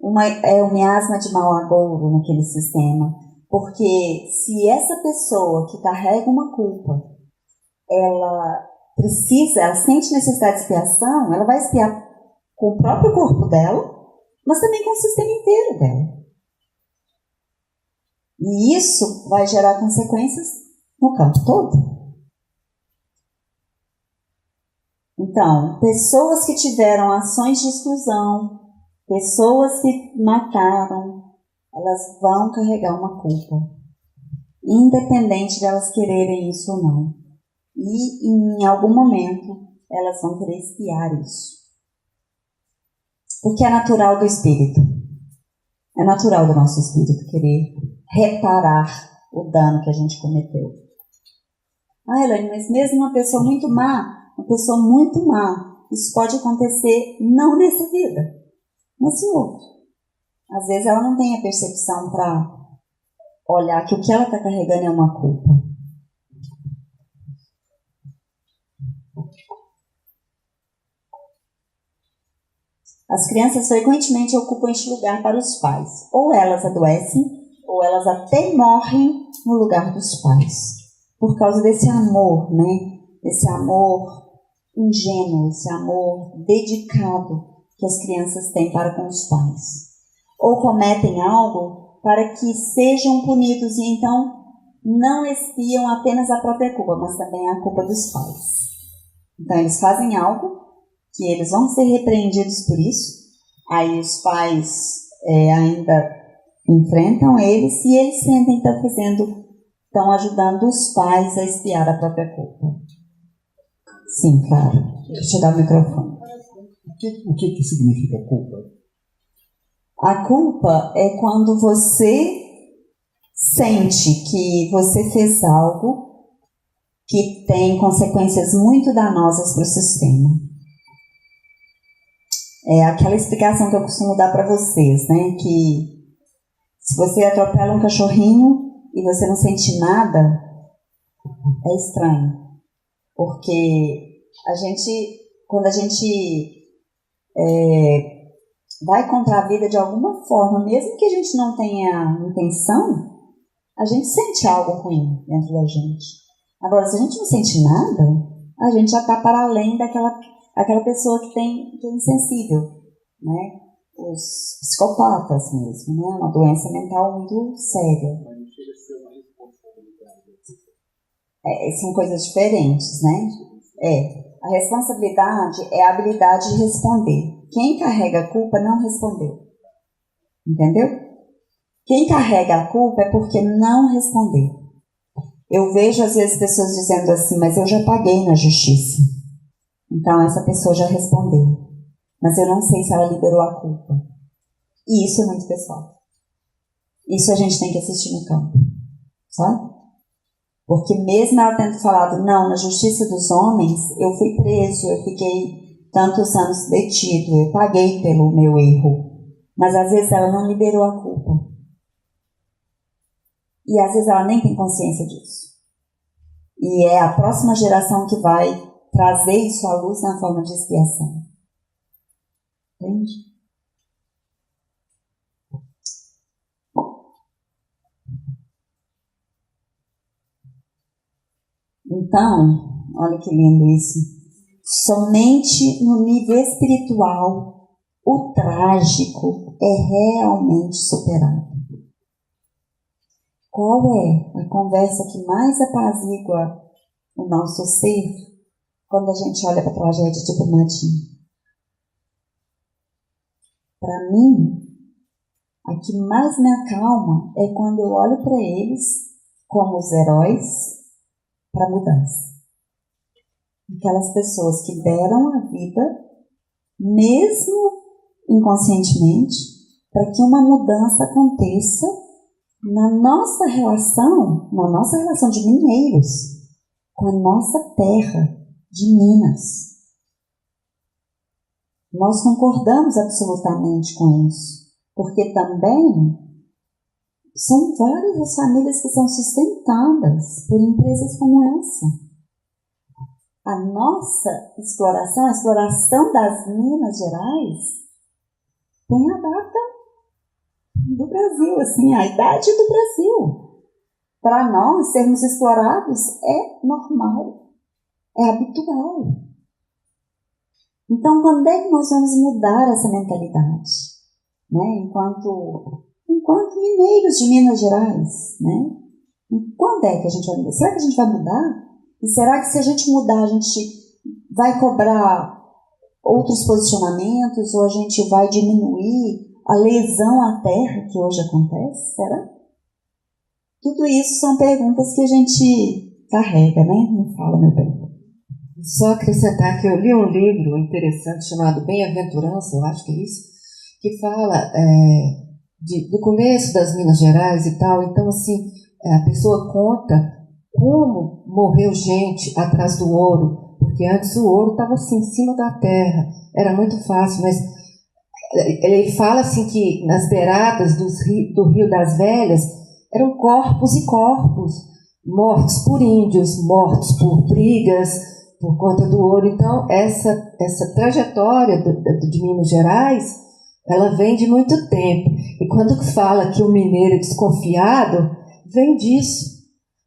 Um miasma de mau agouro naquele sistema. Porque se essa pessoa que carrega uma culpa, ela sente necessidade de expiação, ela vai expiar com o próprio corpo dela, mas também com o sistema inteiro dela. E isso vai gerar consequências no campo todo. Então, pessoas que tiveram ações de exclusão, pessoas que mataram, elas vão carregar uma culpa, independente de elas quererem isso ou não. E em algum momento elas vão querer expiar isso. Porque é natural do espírito. É natural do nosso espírito querer reparar o dano que a gente cometeu. Elaine, mas mesmo uma pessoa muito má, isso pode acontecer não nessa vida, mas em outra. Às vezes ela não tem a percepção para olhar que o que ela está carregando é uma culpa. As crianças frequentemente ocupam este lugar para os pais. Ou elas adoecem, ou elas até morrem no lugar dos pais. Por causa desse amor, né? Esse amor ingênuo, esse amor dedicado que as crianças têm para com os pais. Ou cometem algo para que sejam punidos e então não expiam apenas a própria culpa, mas também a culpa dos pais. Então eles fazem algo que eles vão ser repreendidos por isso, aí os pais ainda enfrentam eles e eles sentem que estão ajudando os pais a expiar a própria culpa. Sim, claro. Deixa eu dar o microfone. O que significa culpa? A culpa é quando você sente que você fez algo que tem consequências muito danosas para o sistema. É aquela explicação que eu costumo dar para vocês, né? Que se você atropela um cachorrinho e você não sente nada, é estranho. Porque quando a gente vai contra a vida de alguma forma, mesmo que a gente não tenha intenção, a gente sente algo ruim dentro da gente. Agora, se a gente não sente nada, a gente já está para além daquela pessoa que é insensível, né? Os psicopatas mesmo, né? Uma doença mental muito séria. São coisas diferentes, né? A responsabilidade é a habilidade de responder. Quem carrega a culpa não respondeu. Entendeu? Quem carrega a culpa é porque não respondeu. Eu vejo às vezes pessoas dizendo assim, mas eu já paguei na justiça. Então essa pessoa já respondeu. Mas eu não sei se ela liberou a culpa. E isso é muito pessoal. Isso a gente tem que assistir no campo. Sabe? Porque mesmo ela tendo falado, não, na justiça dos homens, eu fui preso, eu fiquei tantos anos detido, eu paguei pelo meu erro. Mas às vezes ela não liberou a culpa. E às vezes ela nem tem consciência disso. E é a próxima geração que vai trazer isso à luz na forma de expiação. Entende? Então, olha que lindo isso. Somente no nível espiritual, o trágico é realmente superado. Qual é a conversa que mais apazigua o nosso ser quando a gente olha para a tragédia de Brumadinho? Para mim, a que mais me acalma é quando eu olho para eles como os heróis para a mudança. Aquelas pessoas que deram a vida, mesmo inconscientemente, para que uma mudança aconteça na nossa relação de mineiros, com a nossa terra de Minas. Nós concordamos absolutamente com isso, porque também são várias as famílias que são sustentadas por empresas como essa. A nossa exploração, a exploração das Minas Gerais, tem a data do Brasil, assim, a idade do Brasil. Para nós, sermos explorados é normal, é habitual. Então, quando é que nós vamos mudar essa mentalidade? Né? Enquanto mineiros de Minas Gerais, né? Quando é que a gente vai mudar? Será que a gente vai mudar? E será que se a gente mudar, a gente vai cobrar outros posicionamentos ou a gente vai diminuir a lesão à terra que hoje acontece? Será? Tudo isso são perguntas que a gente carrega, né? Me fala, meu bem. Só acrescentar que eu li um livro interessante chamado Bem-aventurança, eu acho que é isso, que fala do começo das Minas Gerais e tal. Então, assim, a pessoa conta como morreu gente atrás do ouro, porque antes o ouro estava assim em cima da terra, era muito fácil, mas ele fala assim que nas beiradas do Rio das Velhas eram corpos e corpos, mortos por índios, mortos por brigas, por conta do ouro. Então, essa trajetória de Minas Gerais, ela vem de muito tempo. E quando fala que o mineiro é desconfiado, vem disso.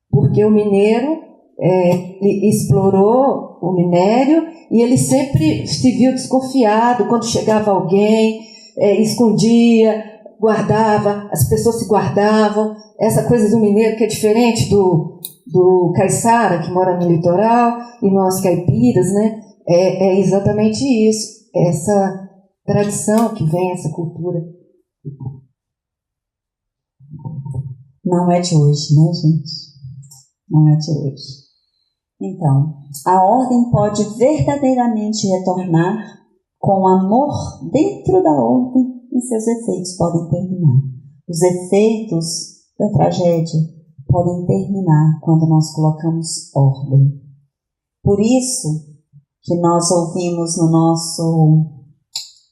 Porque o mineiro ele explorou o minério e ele sempre se viu desconfiado. Quando chegava alguém, escondia, guardava, as pessoas se guardavam. Essa coisa do mineiro que é diferente do caiçara, que mora no litoral, e nós caipiras, né? É exatamente isso, essa tradição que vem, essa cultura. Não é de hoje, né, gente? Não é de hoje. Então, a ordem pode verdadeiramente retornar com amor dentro da ordem e seus efeitos podem terminar. Os efeitos da tragédia podem terminar quando nós colocamos ordem. Por isso que nós ouvimos no nosso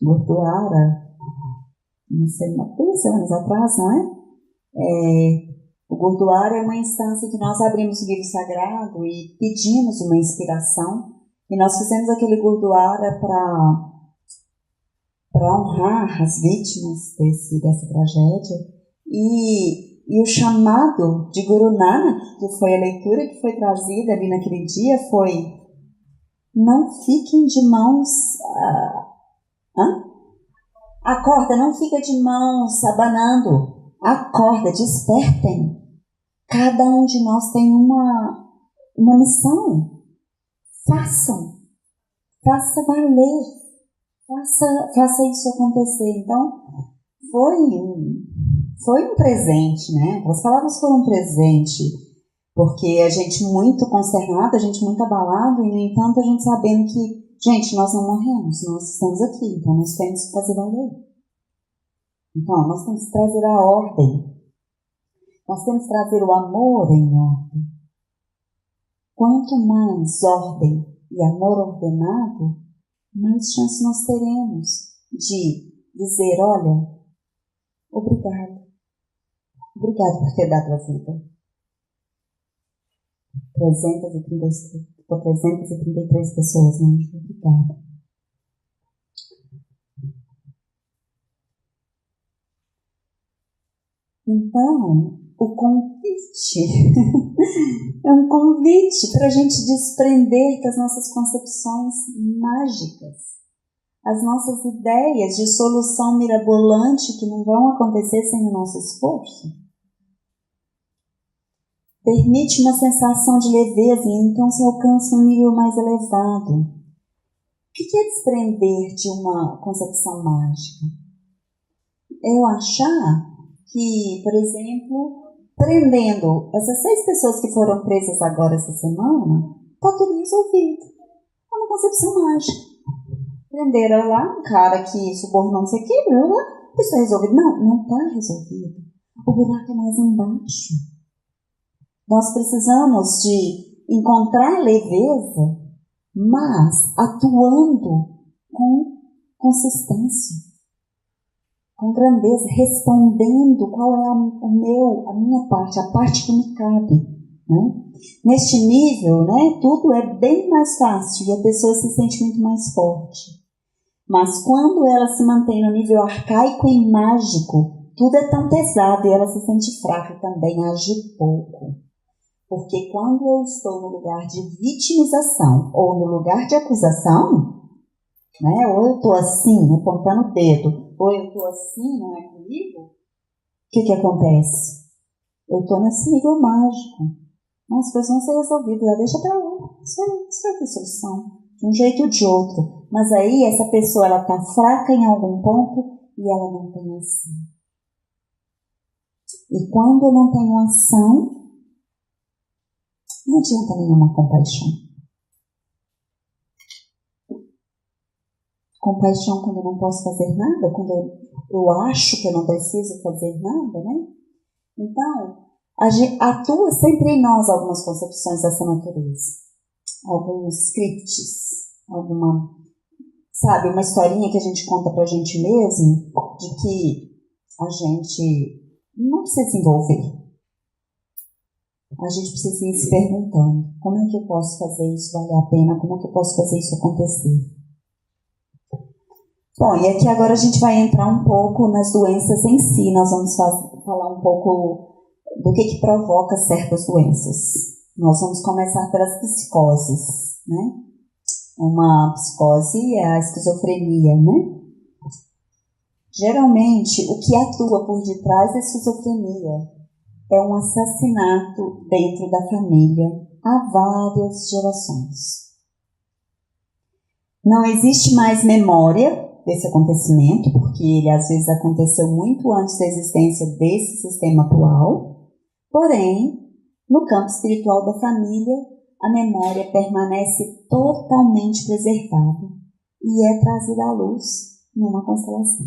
Gurdwara, duas semanas atrás, não é? O Gurdwara é uma instância que nós abrimos o livro sagrado e pedimos uma inspiração. E nós fizemos aquele Gurdwara para honrar as vítimas dessa tragédia. E o chamado de Guru Nanak, que foi a leitura que foi trazida ali naquele dia, foi: não fiquem de mãos... Acorda, não fica de mãos abanando. Acorda, despertem. Cada um de nós tem uma missão. Façam. Faça valer. Faça isso acontecer. Então, foi um presente, né? As palavras foram um presente, porque a gente muito consternado, a gente muito abalado, e no entanto a gente sabendo que, gente, nós não morremos, nós estamos aqui, então nós temos que fazer valer. Então, nós temos que trazer a ordem. Nós temos que trazer o amor em ordem. Quanto mais ordem e amor ordenado, mais chance nós teremos de dizer: olha, obrigado. Obrigado por ter dado a vida. 333 pessoas, né? Obrigada. Então, o convite é um convite para a gente desprender das nossas concepções mágicas, as nossas ideias de solução mirabolante que não vão acontecer sem o nosso esforço. permite uma sensação de leveza e então se alcança um nível mais elevado. O que é desprender de uma concepção mágica? Eu achar que, por exemplo, prendendo essas 6 pessoas que foram presas agora essa semana, está tudo resolvido. É uma concepção mágica. Prenderam lá um cara que subornou não sei o que, isso está resolvido. Não está resolvido. O buraco é mais embaixo. Nós precisamos de encontrar leveza, mas atuando com consistência, com grandeza, respondendo qual é a minha parte, a parte que me cabe. Né? Neste nível, né, tudo é bem mais fácil e a pessoa se sente muito mais forte. Mas quando ela se mantém no nível arcaico e mágico, tudo é tão pesado e ela se sente fraca e também age pouco. Porque quando eu estou no lugar de vitimização ou no lugar de acusação, né, ou eu estou assim, apontando o dedo, ou eu estou assim, não é comigo, o que acontece? Eu estou nesse nível mágico. As coisas vão ser resolvidas, deixa pra lá, isso vai ter solução, de um jeito ou de outro. Mas aí essa pessoa ela está fraca em algum ponto e ela não tem ação. E quando eu não tenho ação, não adianta nenhuma compaixão. Compaixão quando eu não posso fazer nada, quando eu acho que eu não preciso fazer nada, né? Então, atua sempre em nós algumas concepções dessa natureza. Alguns scripts, uma historinha que a gente conta pra gente mesmo, de que a gente não precisa se envolver. A gente precisa ir se perguntando, como é que eu posso fazer isso valer a pena? Como é que eu posso fazer isso acontecer? Bom, e aqui agora a gente vai entrar um pouco nas doenças em si. Nós vamos falar um pouco do que provoca certas doenças. Nós vamos começar pelas psicoses, né? Uma psicose é a esquizofrenia, né? Geralmente, o que atua por detrás da esquizofrenia é um assassinato dentro da família há várias gerações. Não existe mais memória desse acontecimento, porque ele às vezes aconteceu muito antes da existência desse sistema atual. Porém, no campo espiritual da família, a memória permanece totalmente preservada e é trazida à luz numa constelação.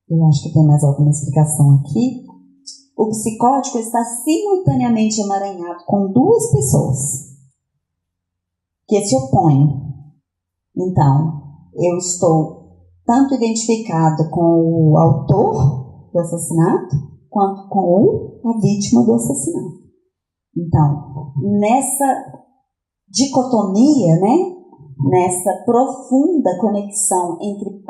Eu acho que tem mais alguma explicação aqui. O psicótico está simultaneamente emaranhado com 2 pessoas que se opõem. Então, eu estou tanto identificado com o autor do assassinato, quanto com a vítima do assassinato. Então, nessa dicotomia, né, nessa profunda conexão entre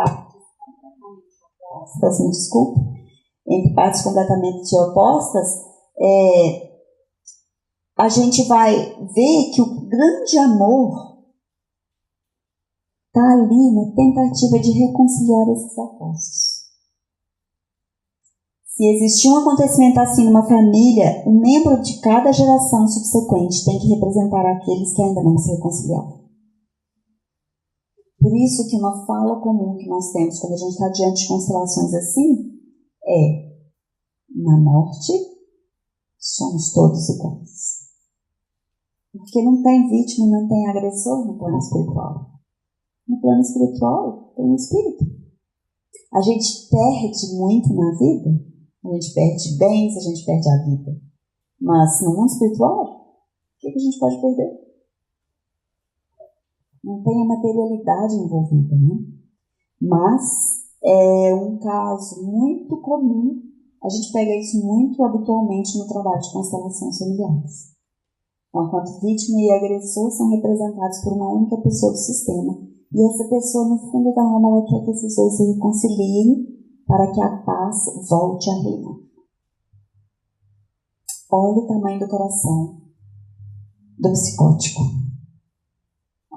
partes completamente opostas, a gente vai ver que o grande amor está ali na tentativa de reconciliar esses opostos. Se existir um acontecimento assim numa família, um membro de cada geração subsequente tem que representar aqueles que ainda não se reconciliaram. Por isso que uma fala comum que nós temos quando a gente está diante de constelações assim é: na morte somos todos iguais. Porque não tem vítima, não tem agressor no plano espiritual. No plano espiritual tem um espírito. A gente perde muito na vida, a gente perde bens, a gente perde a vida. Mas no mundo espiritual, o que a gente pode perder? Não tem a materialidade envolvida, né? Mas é um caso muito comum, a gente pega isso muito habitualmente no trabalho de constelações familiares. Então, enquanto vítima e agressor são representados por uma única pessoa do sistema. E essa pessoa, no fundo da alma, ela quer que esses dois se reconciliem para que a paz volte a reinar. Olha o tamanho do coração do psicótico.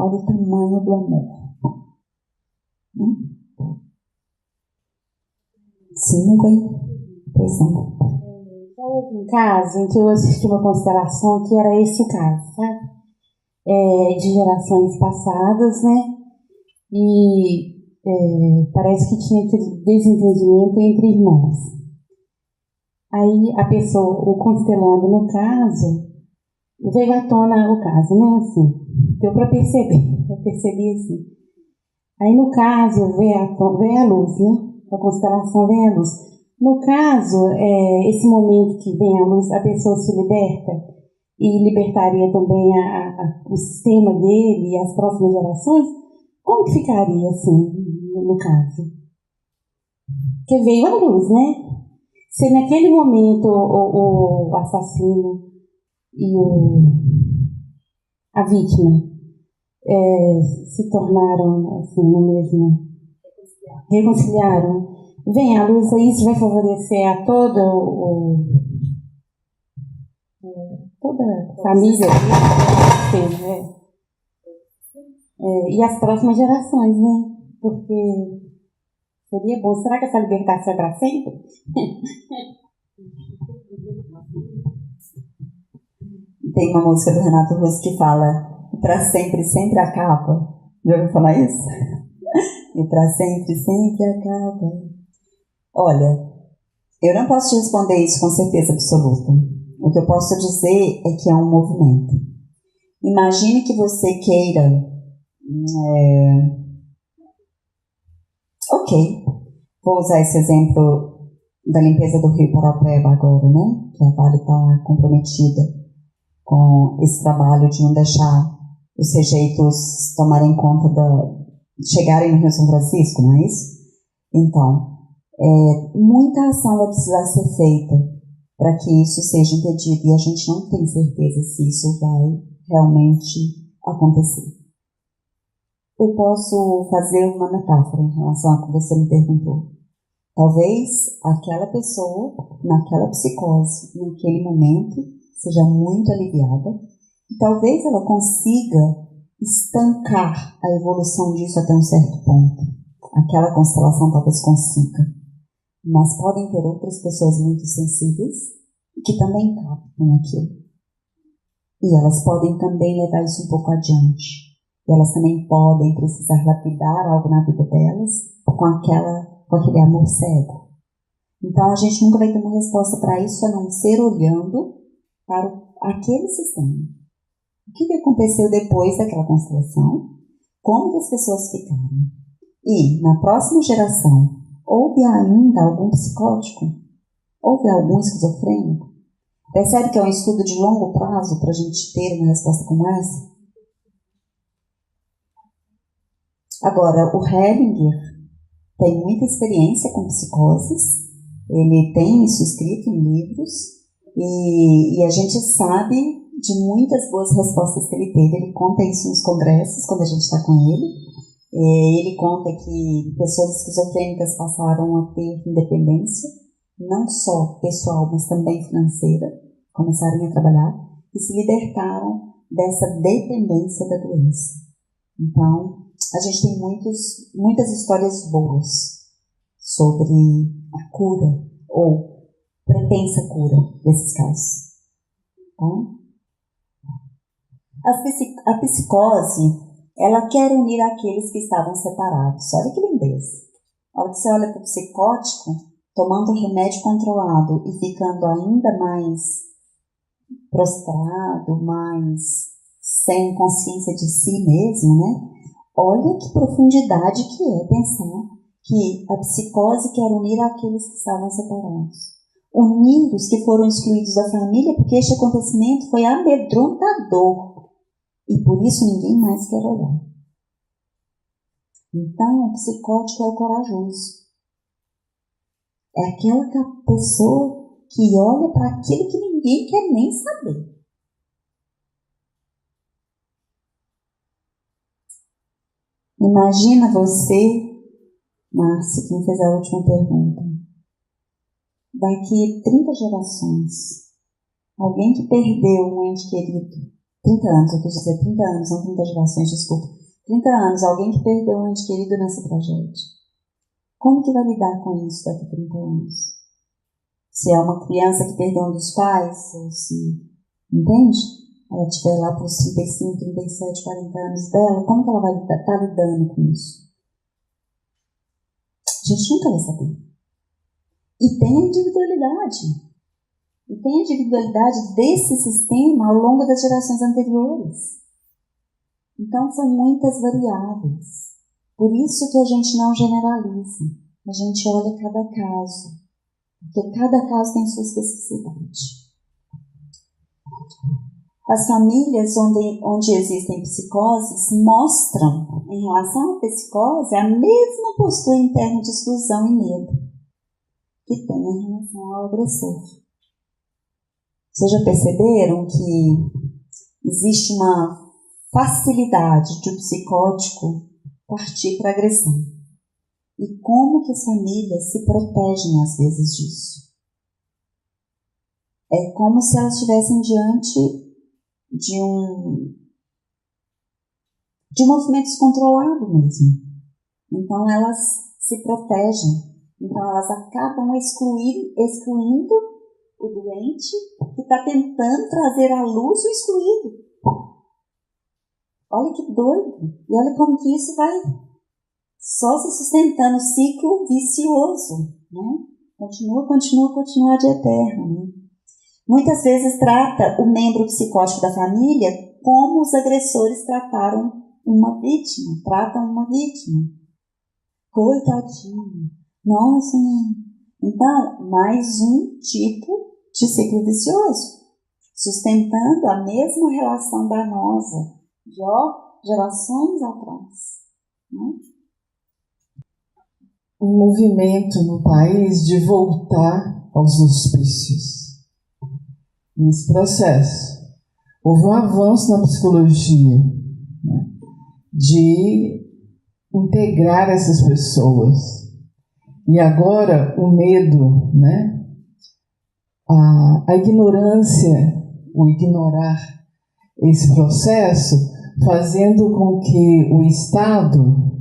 Olha o tamanho do amor. Sim, não vem. Pois não. Já houve um caso em que eu assisti uma constelação que era esse o caso, sabe? De gerações passadas, né? E parece que tinha tido desentendimento entre irmãos. Aí a pessoa, o constelando no caso, veio à tona o caso, né? Assim, deu para perceber, eu percebi assim. Aí no caso vem a luz, né? A constelação vem a luz. No caso, esse momento que vem a luz, a pessoa se liberta e libertaria também o sistema dele e as próximas gerações. Como que ficaria assim, no caso? Porque veio a luz, né? Se naquele momento o assassino e a vítima se tornaram assim, no mesmo, reconciliaram, vem a luz, aí isso vai favorecer a toda a família, e as próximas gerações, né? Porque seria bom. Será que essa libertação é para sempre? Tem uma música do Renato Russo que fala: "Para sempre, sempre acaba". Já ouviu falar isso? E para sempre, sempre acaba. Olha, eu não posso te responder isso com certeza absoluta. O que eu posso dizer é que é um movimento. Imagine que você queira... Ok, vou usar esse exemplo da limpeza do Rio Paraupeba agora, né? Que a Vale está comprometida com esse trabalho de não deixar os rejeitos tomarem conta chegarem no Rio São Francisco, não é isso? Então, muita ação vai precisar ser feita para que isso seja entendido, e a gente não tem certeza se isso vai realmente acontecer. Eu posso fazer uma metáfora em relação ao que você me perguntou. Talvez aquela pessoa, naquela psicose, naquele momento, seja muito aliviada, e talvez ela consiga estancar a evolução disso até um certo ponto. Aquela constelação talvez consiga. Mas podem ter outras pessoas muito sensíveis que também captam aquilo. E elas podem também levar isso um pouco adiante. E elas também podem precisar lapidar algo na vida delas com aquele amor cego. Então a gente nunca vai ter uma resposta para isso a não ser olhando para aquele sistema. O que aconteceu depois daquela constelação? Como as pessoas ficaram? E na próxima geração, houve ainda algum psicótico? Houve algum esquizofrênico? Percebe que é um estudo de longo prazo para a gente ter uma resposta como essa? Agora, o Hellinger tem muita experiência com psicoses, ele tem isso escrito em livros, e a gente sabe de muitas boas respostas que ele teve. Ele conta isso nos congressos, quando a gente está com ele. Ele conta que pessoas esquizofrênicas passaram a ter independência, não só pessoal, mas também financeira, começaram a trabalhar e se libertaram dessa dependência da doença. Então, a gente tem muitas histórias boas sobre a cura ou pretensa cura desses casos. Tá? A psicose, ela quer unir aqueles que estavam separados. Olha que lindeza. A hora que você olha para o psicótico, tomando remédio controlado e ficando ainda mais prostrado, mais sem consciência de si mesmo, né? Olha que profundidade que é pensar que a psicose quer unir aqueles que estavam separados. Unir os que foram excluídos da família, porque este acontecimento foi amedrontador. E por isso ninguém mais quer olhar. Então, o psicótico é o corajoso. É aquela pessoa que olha para aquilo que ninguém quer nem saber. Imagina você, Márcia, que me fez a última pergunta. Daqui 30 gerações, alguém que perdeu um ente querido, 30 anos, eu quis dizer 30 anos, não 30 gerações, desculpa. 30 anos, alguém que perdeu um ente querido nessa tragédia. Como que vai lidar com isso daqui a 30 anos? Se é uma criança que perdeu um dos pais, ou se, entende? Ela estiver lá para os 35, 37, 40 anos dela, como que ela vai estar lidando com isso? A gente nunca vai saber. E tem a individualidade. E tem a individualidade desse sistema ao longo das gerações anteriores. Então, são muitas variáveis. Por isso que a gente não generaliza. A gente olha cada caso. Porque cada caso tem sua especificidade. As famílias onde existem psicoses mostram, em relação à psicose, a mesma postura interna de exclusão e medo que tem em relação ao agressor. Vocês já perceberam que existe uma facilidade de um psicótico partir para a agressão? E como que as famílias se protegem às vezes disso? É como se elas estivessem diante de um movimento descontrolado mesmo. Então elas se protegem. Então elas acabam excluindo o doente que está tentando trazer à luz o excluído. Olha que doido. E olha como que isso vai só se sustentando, o ciclo vicioso, né? Continua de eterno, né? Muitas vezes trata o membro psicótico da família como os agressores tratam uma vítima. Coitadinho. Nossa. Então, mais um tipo de ciclo vicioso, sustentando a mesma relação danosa de gerações atrás, né? Um movimento no país de voltar aos hospícios. Nesse processo, houve um avanço na psicologia, né, de integrar essas pessoas. E agora o medo, né, a ignorância, o ignorar esse processo, fazendo com que o Estado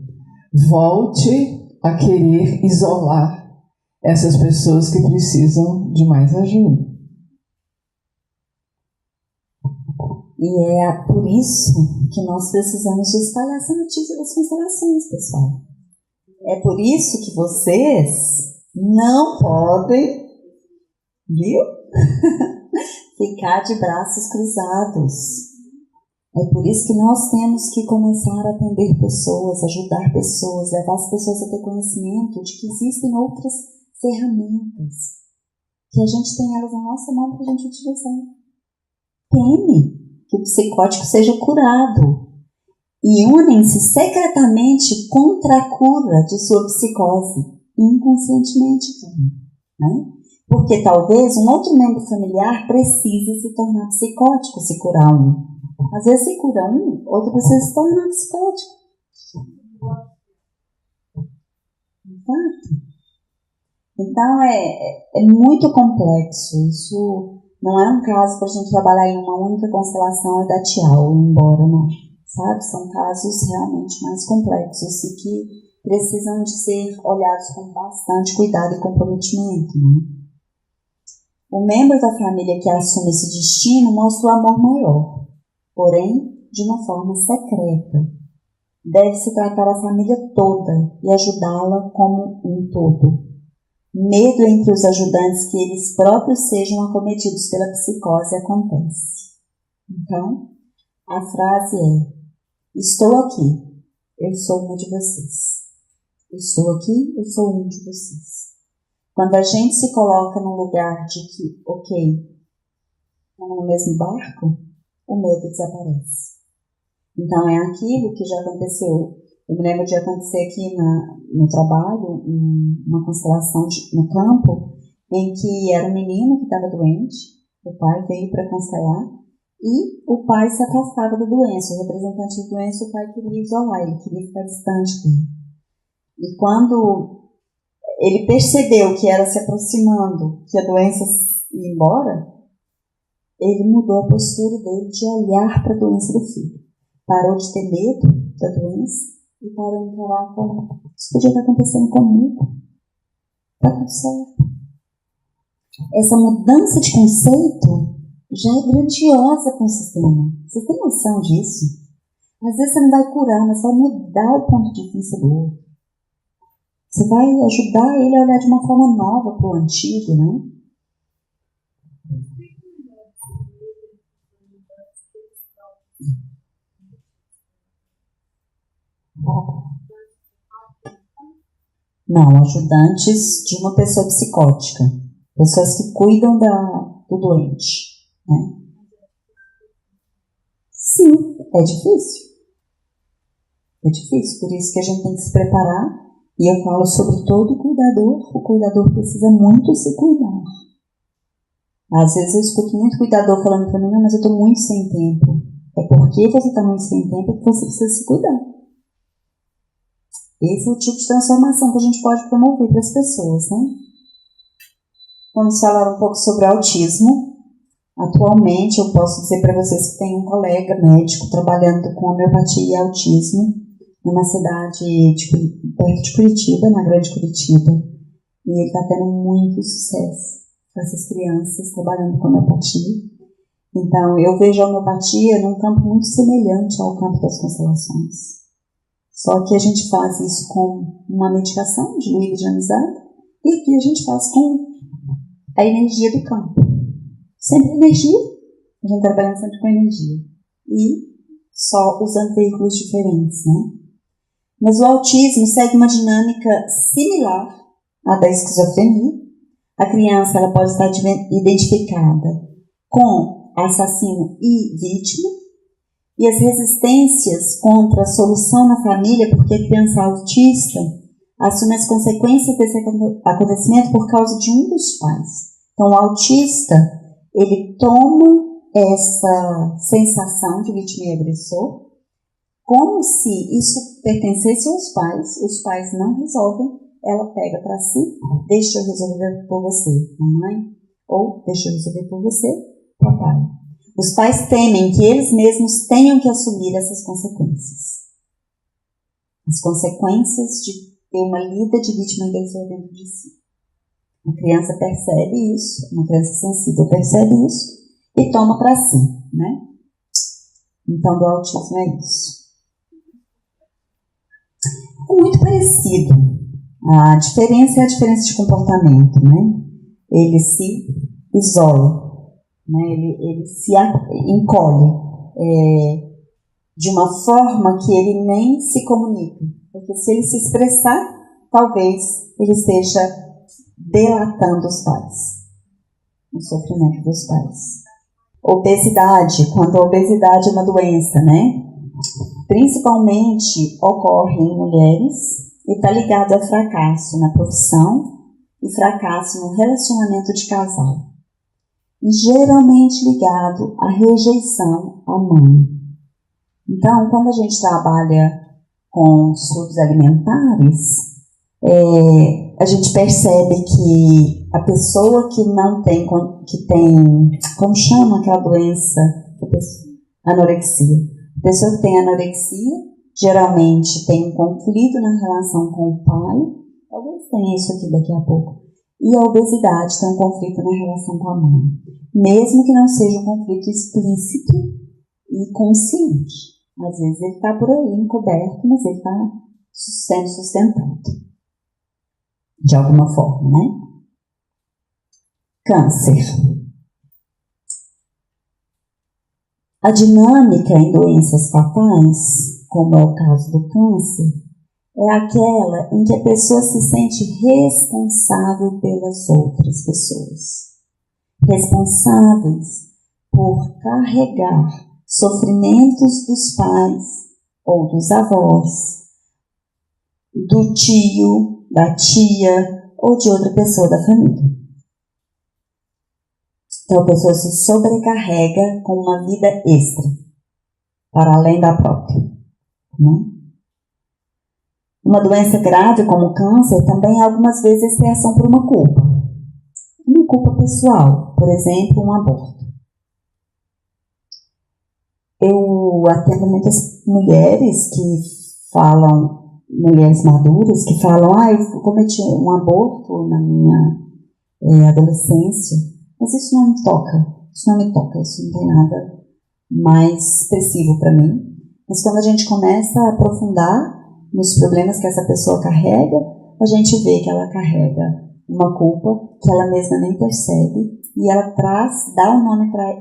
volte a querer isolar essas pessoas que precisam de mais ajuda. E é por isso que nós precisamos de espalhar essa notícia das constelações, pessoal. É por isso que vocês não podem, viu? Ficar de braços cruzados. É por isso que nós temos que começar a atender pessoas, ajudar pessoas, levar as pessoas a ter conhecimento de que existem outras ferramentas, que a gente tem elas na nossa mão para a gente utilizar. Teme que o psicótico seja curado e unem-se secretamente contra a cura de sua psicose, inconscientemente também, né? Porque talvez um outro membro familiar precise se tornar psicótico se curar um. Às vezes se cura um, outro precisa se tornar psicótico. Exato. Então é muito complexo. Isso não é um caso para a gente trabalhar em uma única constelação e dar tchau, ir embora, não. Sabe? São casos realmente mais complexos e que precisam de ser olhados com bastante cuidado e comprometimento, né? O membro da família que assume esse destino mostra o amor maior, porém de uma forma secreta. Deve-se tratar a família toda e ajudá-la como um todo. Medo entre os ajudantes que eles próprios sejam acometidos pela psicose acontece. Então, a frase é: estou aqui, eu sou uma de vocês. Estou aqui, eu sou um de vocês. Quando a gente se coloca num lugar de que, ok, estamos no mesmo barco, o medo desaparece. Então é aquilo que já aconteceu. Eu me lembro de acontecer aqui no trabalho, uma constelação no campo, em que era um menino que estava doente, o pai veio para constelar, e o pai se afastava da doença. O representante da doença, o pai queria isolar, ele queria ficar distante dele. E quando ele percebeu que era se aproximando, que a doença ia embora, ele mudou a postura dele de olhar para a doença do filho. Parou de ter medo da doença e parou de encarar como isso podia estar acontecendo comigo. Está tudo certo. Essa mudança de conceito já é grandiosa com o sistema. Você tem noção disso? Às vezes você não vai curar, mas vai mudar o ponto de vista do outro. Você vai ajudar ele a olhar de uma forma nova para o antigo, né? Não, ajudantes de uma pessoa psicótica. Pessoas que cuidam do doente, né? Sim, é difícil. É difícil, por isso que a gente tem que se preparar. E eu falo sobre todo cuidador. O cuidador precisa muito se cuidar. Às vezes eu escuto muito cuidador falando para mim, não, mas eu estou muito sem tempo. É porque você está muito sem tempo que você precisa se cuidar. Esse é o tipo de transformação que a gente pode promover para as pessoas, né? Vamos falar um pouco sobre autismo. Atualmente, eu posso dizer para vocês que tem um colega médico trabalhando com homeopatia e autismo numa cidade perto de Curitiba, na Grande Curitiba. E ele está tendo muito sucesso com essas crianças trabalhando com homeopatia. Então, eu vejo a homeopatia num campo muito semelhante ao campo das constelações. Só que a gente faz isso com uma medicação diluída de amizade e aqui a gente faz com a energia do campo. Sempre energia, a gente trabalha sempre com energia. E só usando veículos diferentes, né? Mas o autismo segue uma dinâmica similar à da esquizofrenia. A criança ela pode estar identificada com assassino e vítima. E as resistências contra a solução na família, porque a criança autista assume as consequências desse acontecimento por causa de um dos pais. Então, o autista, ele toma essa sensação de vítima e agressor como se isso pertencesse aos pais. Os pais não resolvem, ela pega para si, deixa eu resolver por você, mamãe, ou deixa eu resolver por você, papai. Os pais temem que eles mesmos tenham que assumir essas consequências. As consequências de ter uma lida de vítima e agressor dentro de si. A criança percebe isso, uma criança sensível percebe isso e toma para si, né? Então, do autismo é isso. É muito parecido. A diferença é a diferença de comportamento, né? Ele se isola. Né, ele se encolhe de uma forma que ele nem se comunica. Porque se ele se expressar, talvez ele esteja delatando os pais. O sofrimento dos pais. Obesidade, quando a obesidade é uma doença, né? Principalmente ocorre em mulheres e está ligado a fracasso na profissão e fracasso no relacionamento de casal. Geralmente ligado à rejeição à mãe. Então, quando a gente trabalha com distúrbios alimentares, a gente percebe que a pessoa que não tem, como chama aquela doença? Anorexia. A pessoa que tem anorexia, geralmente tem um conflito na relação com o pai, talvez tenha isso aqui daqui a pouco. E a obesidade tem um conflito na relação com a mãe. Mesmo que não seja um conflito explícito e consciente. Às vezes ele está por aí encoberto, mas ele está sendo sustentado. De alguma forma, né? Câncer. A dinâmica em doenças fatais, como é o caso do câncer, é aquela em que a pessoa se sente responsável pelas outras pessoas. Responsáveis por carregar sofrimentos dos pais ou dos avós, do tio, da tia ou de outra pessoa da família. Então a pessoa se sobrecarrega com uma vida extra, para além da própria, né? Uma doença grave como o câncer também algumas vezes é expiação por uma culpa. Uma culpa pessoal, por exemplo, um aborto. Eu atendo muitas mulheres que falam, mulheres maduras, que falam, eu cometi um aborto na minha adolescência, mas isso não me toca, isso não tem nada mais expressivo para mim. Mas quando a gente começa a aprofundar nos problemas que essa pessoa carrega, a gente vê que ela carrega uma culpa que ela mesma nem percebe e ela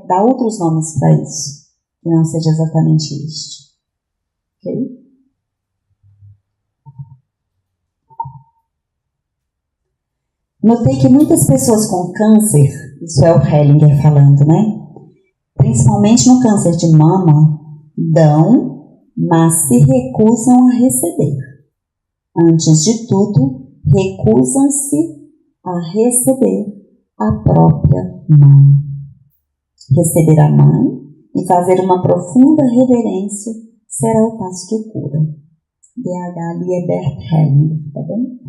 dá outros nomes para isso, que não seja exatamente este. Ok? Notei que muitas pessoas com câncer, isso é o Hellinger falando, né? Principalmente no câncer de mama, dão, mas se recusam a receber. Antes de tudo, recusam-se a receber a própria mãe. Receber a mãe e fazer uma profunda reverência será o passo que cura. BH Liebert Hellinger, tá bem?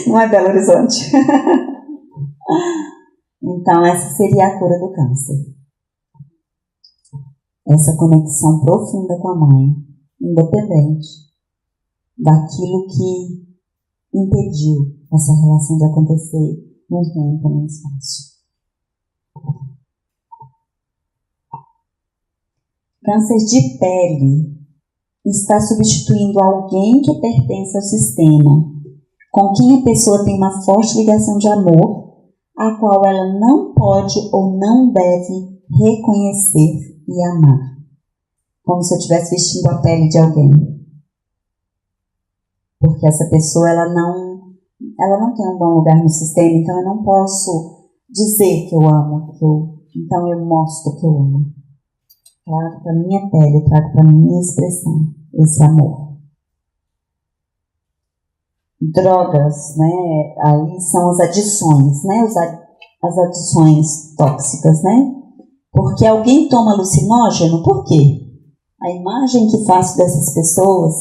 Não é Belo Horizonte. Então, essa seria a cura do câncer. Essa conexão profunda com a mãe, independente daquilo que impediu essa relação de acontecer num tempo, num espaço. Câncer de pele está substituindo alguém que pertence ao sistema, com quem a pessoa tem uma forte ligação de amor, a qual ela não pode ou não deve reconhecer e amar, como se eu estivesse vestindo a pele de alguém, porque essa pessoa ela não tem um bom lugar no sistema, então eu não posso dizer que eu amo, então eu mostro que eu amo. Trago para minha pele, trago para minha expressão esse amor. Drogas, né? Aí são as adições, né? As adições tóxicas, né? Porque alguém toma alucinógeno, por quê? A imagem que faço dessas pessoas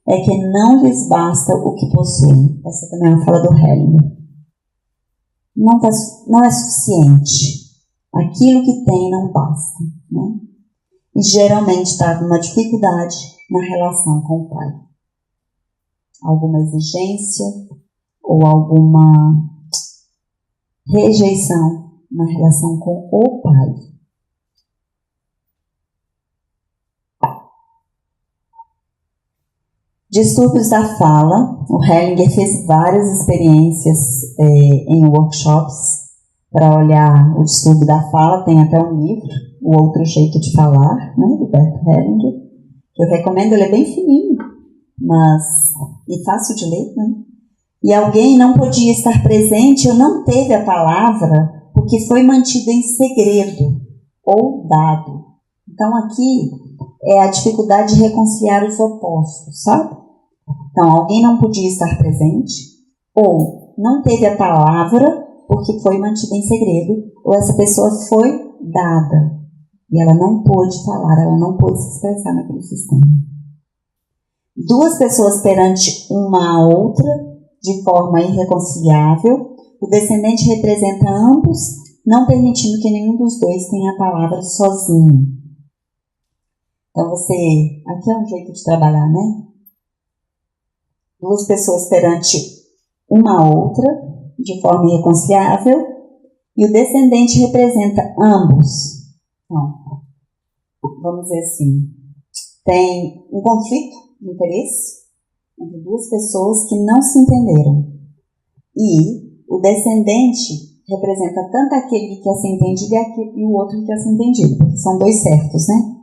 é que não lhes basta o que possuem. Essa também é uma fala do Hellinger. Não é suficiente. Aquilo que tem não basta, né? E geralmente está numa dificuldade na relação com o pai. Alguma exigência ou alguma rejeição na relação com o pai. Distúrbios da fala. O Hellinger fez várias experiências em workshops para olhar o distúrbio da fala. Tem até um livro, O Outro Jeito de Falar, né, do Bert Hellinger, que eu recomendo. Ele é bem fininho, e fácil de ler, né? E alguém não podia estar presente ou não teve a palavra porque foi mantido em segredo ou dado. Então aqui é a dificuldade de reconciliar os opostos, sabe? Então alguém não podia estar presente ou não teve a palavra porque foi mantida em segredo, ou essa pessoa foi dada e ela não pôde falar, ela não pôde se expressar naquele sistema. Duas pessoas perante uma a outra de forma irreconciliável, o descendente representa ambos, não permitindo que nenhum dos dois tenha a palavra sozinho. Então aqui é um jeito de trabalhar, né? Duas pessoas perante uma a outra de forma irreconciliável, e o descendente representa ambos. Então, vamos dizer assim, tem um conflito de interesse entre duas pessoas que não se entenderam. E o descendente representa tanto aquele que quer ser entendido e o outro que quer ser entendido, porque são dois certos, né?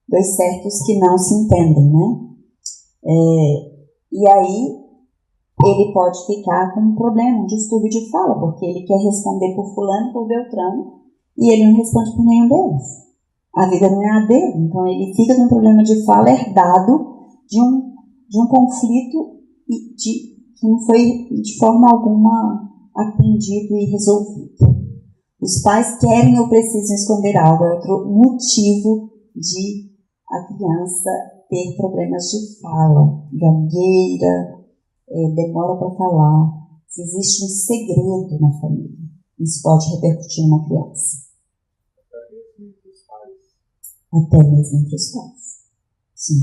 Dois certos que não se entendem, né? E aí ele pode ficar com um problema, um distúrbio de fala, porque ele quer responder por fulano e por Beltrano, e ele não responde por nenhum deles. A vida não é a dele, então ele fica com um problema de fala herdado de um conflito que não foi de forma alguma atendido e resolvido. Os pais querem ou precisam esconder algo, é outro motivo de a criança ter problemas de fala, gagueira, demora para falar. Se existe um segredo na família, isso pode repercutir numa criança. Até mesmo entre os pais. Sim.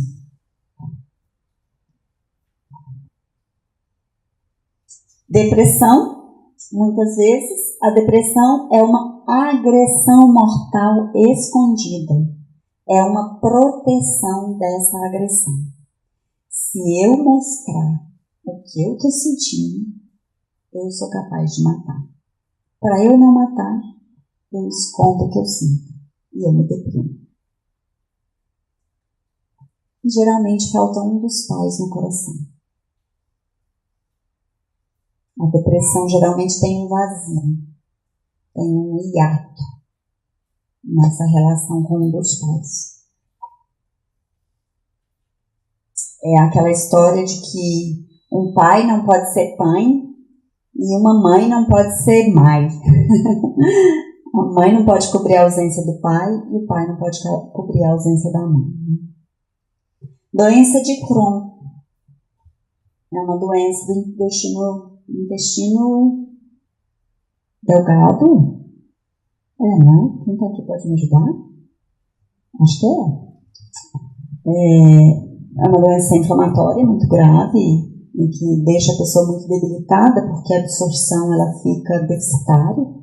Depressão Muitas vezes, a depressão é uma agressão mortal escondida. É uma proteção dessa agressão. Se eu mostrar o que eu estou sentindo, eu sou capaz de matar. Para eu não matar, eu escondo o que eu sinto e eu me deprimo. Geralmente falta um dos pais no coração. A depressão geralmente tem um vazio, tem um hiato nessa relação com um dos pais. É aquela história de que um pai não pode ser pai e uma mãe não pode ser mãe. A mãe não pode cobrir a ausência do pai e o pai não pode cobrir a ausência da mãe. Doença de Crohn é uma doença do intestino delgado. Não é? Quem está aqui pode me ajudar? Acho que é uma doença inflamatória muito grave e que deixa a pessoa muito debilitada porque a absorção ela fica deficitária.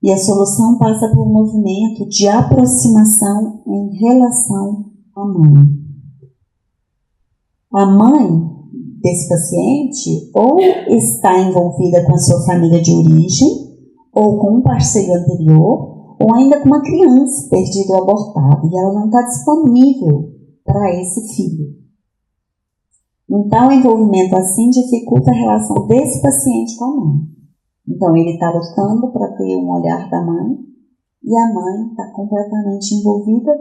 E a solução passa por um movimento de aproximação em relação à mãe. A mãe desse paciente ou está envolvida com a sua família de origem, ou com um parceiro anterior, ou ainda com uma criança perdida ou abortada, e ela não está disponível para esse filho. Então, o envolvimento assim dificulta a relação desse paciente com a mãe. Então, ele está lutando para ter um olhar da mãe, e a mãe está completamente envolvida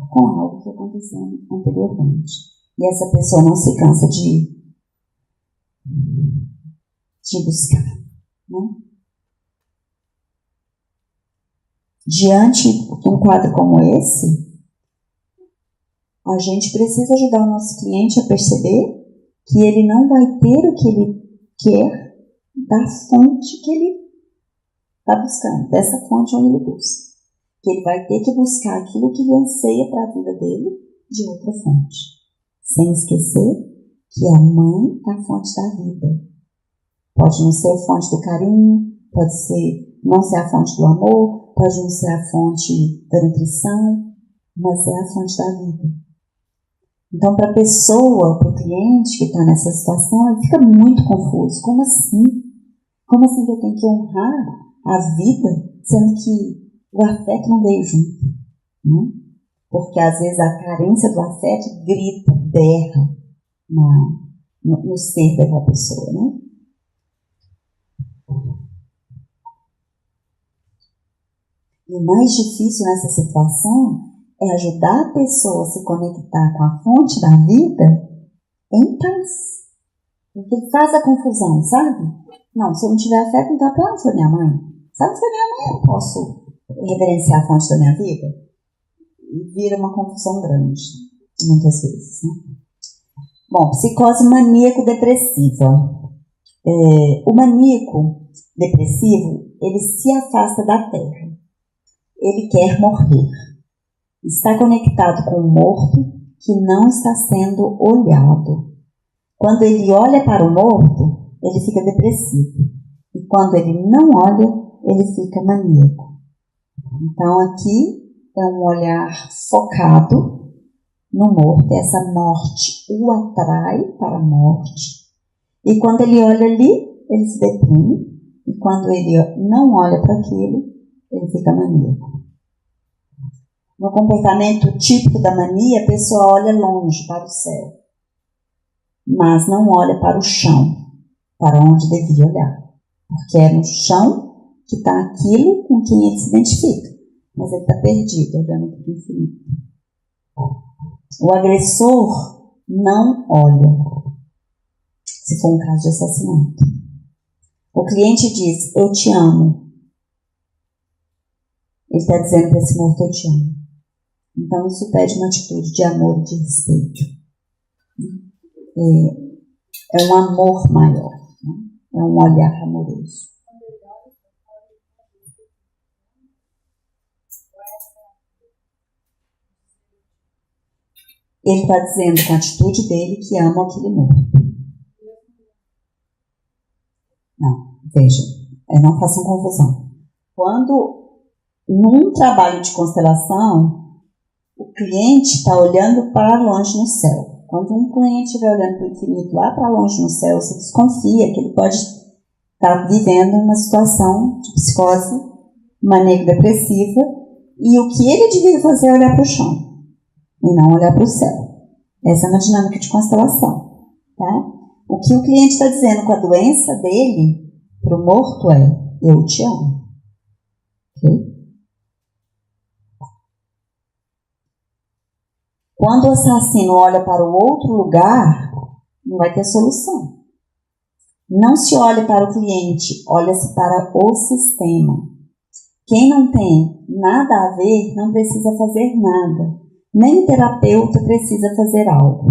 com algo que aconteceu anteriormente. E essa pessoa não se cansa de buscar, né? Diante de um quadro como esse, a gente precisa ajudar o nosso cliente a perceber que ele não vai ter o que ele quer da fonte que ele está buscando, dessa fonte onde ele busca. Que ele vai ter que buscar aquilo que ele anseia para a vida dele de outra fonte. Sem esquecer que a mãe é a fonte da vida. Pode não ser a fonte do carinho, pode não ser a fonte do amor, pode não ser a fonte da nutrição, mas é a fonte da vida. Então, para a pessoa, para o cliente que está nessa situação, ele fica muito confuso. Como assim? Como assim que eu tenho que honrar a vida, sendo que o afeto não veio junto? Né? Porque às vezes a carência do afeto grita, berra no ser daquela pessoa, né? E o mais difícil nessa situação é ajudar a pessoa a se conectar com a fonte da vida em paz. Porque faz a confusão, sabe? Não, se eu não tiver afeto, então para onde foi minha mãe? Sabe, foi minha mãe, eu posso reverenciar a fonte da minha vida? E vira uma confusão grande, muitas vezes, né? Bom, psicose maníaco-depressiva. O maníaco depressivo, ele se afasta da terra. Ele quer morrer. Está conectado com o morto que não está sendo olhado. Quando ele olha para o morto, ele fica depressivo. E quando ele não olha, ele fica maníaco. Então aqui é um olhar focado no morto. Essa morte o atrai para a morte. E quando ele olha ali, ele se deprime. E quando ele não olha para aquilo, ele fica maníaco. No comportamento típico da mania, a pessoa olha longe para o céu, mas não olha para o chão, para onde devia olhar. Porque é no chão que está aquilo com quem ele se identifica, mas ele está perdido, olhando para o infinito. O agressor não olha, se for um caso de assassinato. O cliente diz, eu te amo. Ele está dizendo para esse morto, eu te amo. Então, isso pede uma atitude de amor e de respeito. É um amor maior, né? É um olhar amoroso. Ele está dizendo com a atitude dele que ama aquele morto. Não, veja, Não façam confusão. Quando, num trabalho de constelação, o cliente está olhando para longe no céu. Quando um cliente estiver olhando para o infinito, lá para longe no céu, você desconfia que ele pode estar vivendo uma situação de psicose maníaco-depressiva, e o que ele devia fazer é olhar para o chão e não olhar para o céu. Essa é uma dinâmica de constelação. Tá? O que o cliente está dizendo com a doença dele para o morto é: eu te amo. Ok? Quando o assassino olha para o outro lugar, não vai ter solução. Não se olha para o cliente, olha-se para o sistema. Quem não tem nada a ver não precisa fazer nada. Nem o terapeuta precisa fazer algo.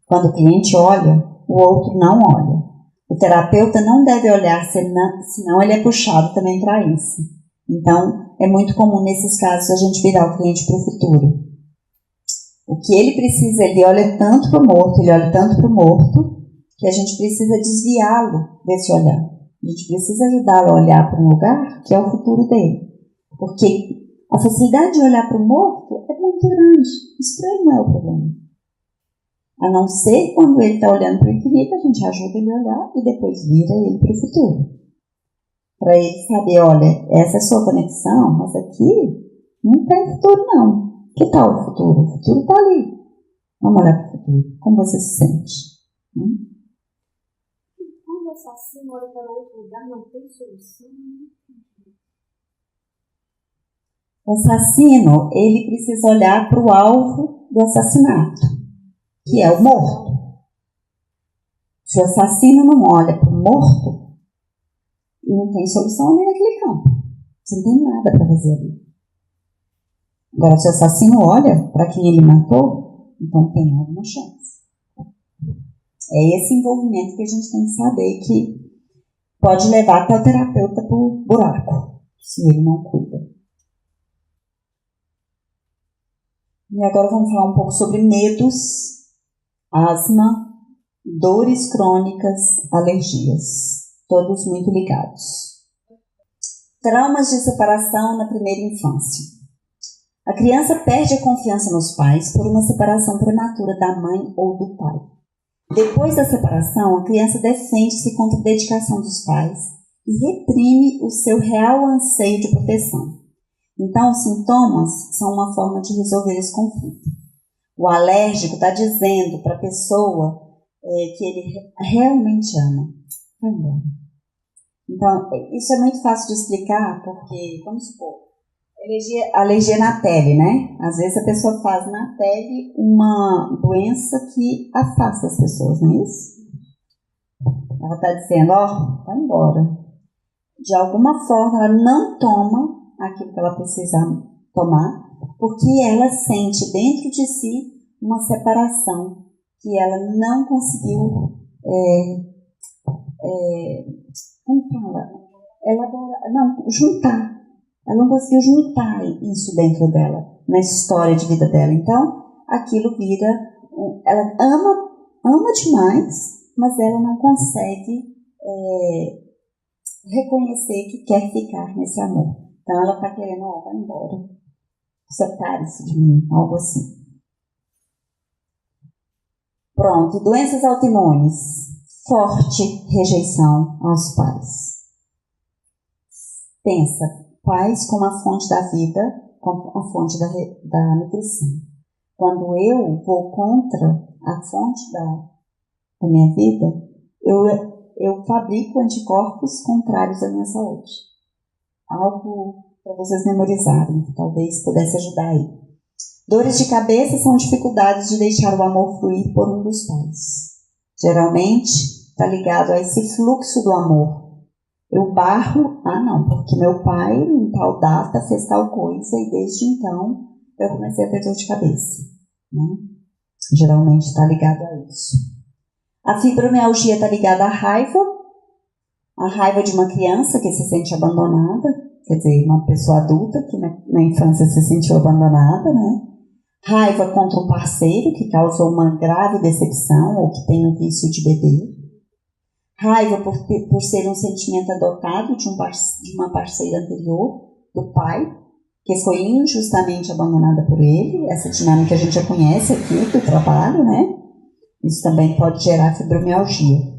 Quando o cliente olha, o outro não olha. O terapeuta não deve olhar, senão ele é puxado também para isso. Então, é muito comum nesses casos a gente virar o cliente para o futuro. O que ele precisa, ele olha tanto para o morto, que a gente precisa desviá-lo desse olhar. A gente precisa ajudá-lo a olhar para um lugar que é o futuro dele. Porque a facilidade de olhar para o morto é muito grande. Isso aí não é o problema. A não ser quando ele está olhando para o infinito, a gente ajuda ele a olhar e depois vira ele para o futuro. Para ele saber, olha, essa é a sua conexão, mas aqui não tem futuro não. Que tal o futuro? O futuro está ali. Vamos olhar para o futuro. Como você se sente? Quando o assassino olha para outro lugar, não tem solução. O assassino, ele precisa olhar para o alvo do assassinato, que é o morto. Se o assassino não olha para o morto, não tem solução ali naquele campo. Você não tem nada para fazer ali. Agora, se o assassino olha para quem ele matou, então tem alguma chance. É esse envolvimento que a gente tem que saber que pode levar até o terapeuta para o buraco, se ele não cuida. E agora vamos falar um pouco sobre medos, asma, dores crônicas, alergias. Todos muito ligados. Traumas de separação na primeira infância. A criança perde a confiança nos pais por uma separação prematura da mãe ou do pai. Depois da separação, a criança defende-se contra a dedicação dos pais e reprime o seu real anseio de proteção. Então, os sintomas são uma forma de resolver esse conflito. O alérgico está dizendo para a pessoa que ele realmente ama. Vai embora. Então, isso é muito fácil de explicar, porque, vamos supor, alergia na pele, né? Às vezes a pessoa faz na pele uma doença que afasta as pessoas, não é isso? Ela está dizendo, vai embora. De alguma forma, ela não toma aquilo que ela precisa tomar, porque ela sente dentro de si uma separação que ela não conseguiu, juntar. Ela não conseguiu juntar isso dentro dela, na história de vida dela. Então, aquilo vira... Ela ama demais, mas ela não consegue reconhecer que quer ficar nesse amor. Então, ela está querendo, vai embora. Separe-se de mim, algo assim. Pronto, doenças autoimunes. Forte rejeição aos pais. Pensa, pais como a fonte da vida, como a fonte da nutrição. Quando eu vou contra a fonte da minha vida, eu fabrico anticorpos contrários à minha saúde. Algo para vocês memorizarem, que talvez pudesse ajudar aí. Dores de cabeça são dificuldades de deixar o amor fluir por um dos pais. Geralmente está ligado a esse fluxo do amor. Eu barro, porque meu pai em tal data fez tal coisa e desde então eu comecei a ter dor de cabeça. Né? Geralmente está ligado a isso. A fibromialgia está ligada à raiva. A raiva de uma criança que se sente abandonada, quer dizer, uma pessoa adulta que na infância se sentiu abandonada, né? Raiva contra um parceiro que causou uma grave decepção ou que tem um vício de beber. Raiva por ser um sentimento adotado de uma parceira anterior, do pai, que foi injustamente abandonada por ele. Essa dinâmica a gente já conhece aqui do trabalho, né? Isso também pode gerar fibromialgia.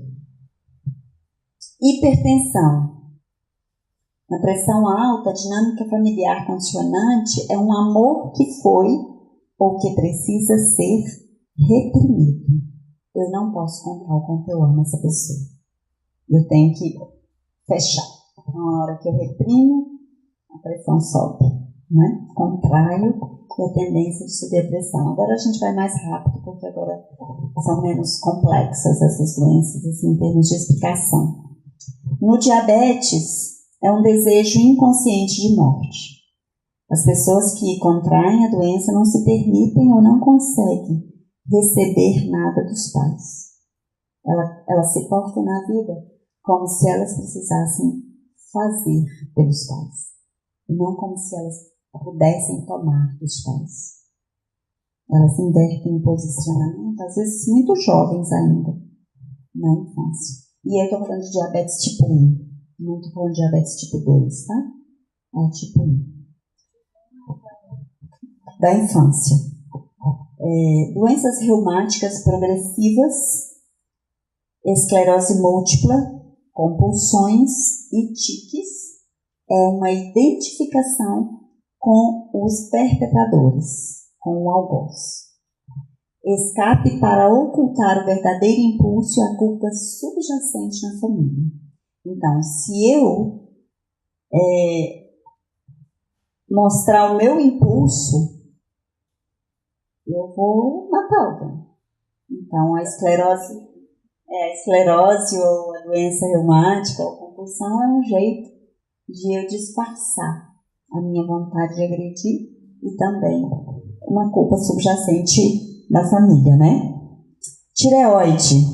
Hipertensão. Na pressão alta, a dinâmica familiar condicionante é um amor que foi ou que precisa ser reprimido. Eu não posso contar o quanto eu amo essa pessoa. Eu tenho que fechar. Na hora que eu reprimo, a pressão sobe, né? Contraio e a tendência de subir a pressão. Agora a gente vai mais rápido, porque agora são menos complexas essas doenças, assim, em termos de explicação. No diabetes, é um desejo inconsciente de morte. As pessoas que contraem a doença não se permitem ou não conseguem receber nada dos pais. Elas se portam na vida como se elas precisassem fazer pelos pais, e não como se elas pudessem tomar dos pais. Elas invertem o posicionamento, às vezes muito jovens ainda, na infância. E eu estou falando de diabetes tipo 1, não estou falando de diabetes tipo 2, tá? É tipo 1. Da infância. Doenças reumáticas progressivas, esclerose múltipla, compulsões e tiques é uma identificação com os perpetradores, com o algoz. Escape para ocultar o verdadeiro impulso e a culpa subjacente na família. Então, se eu mostrar o meu impulso, eu vou matar alguém. Então, a esclerose ou a doença reumática ou a compulsão é um jeito de eu disfarçar a minha vontade de agredir e também uma culpa subjacente da família, né? Tireoide.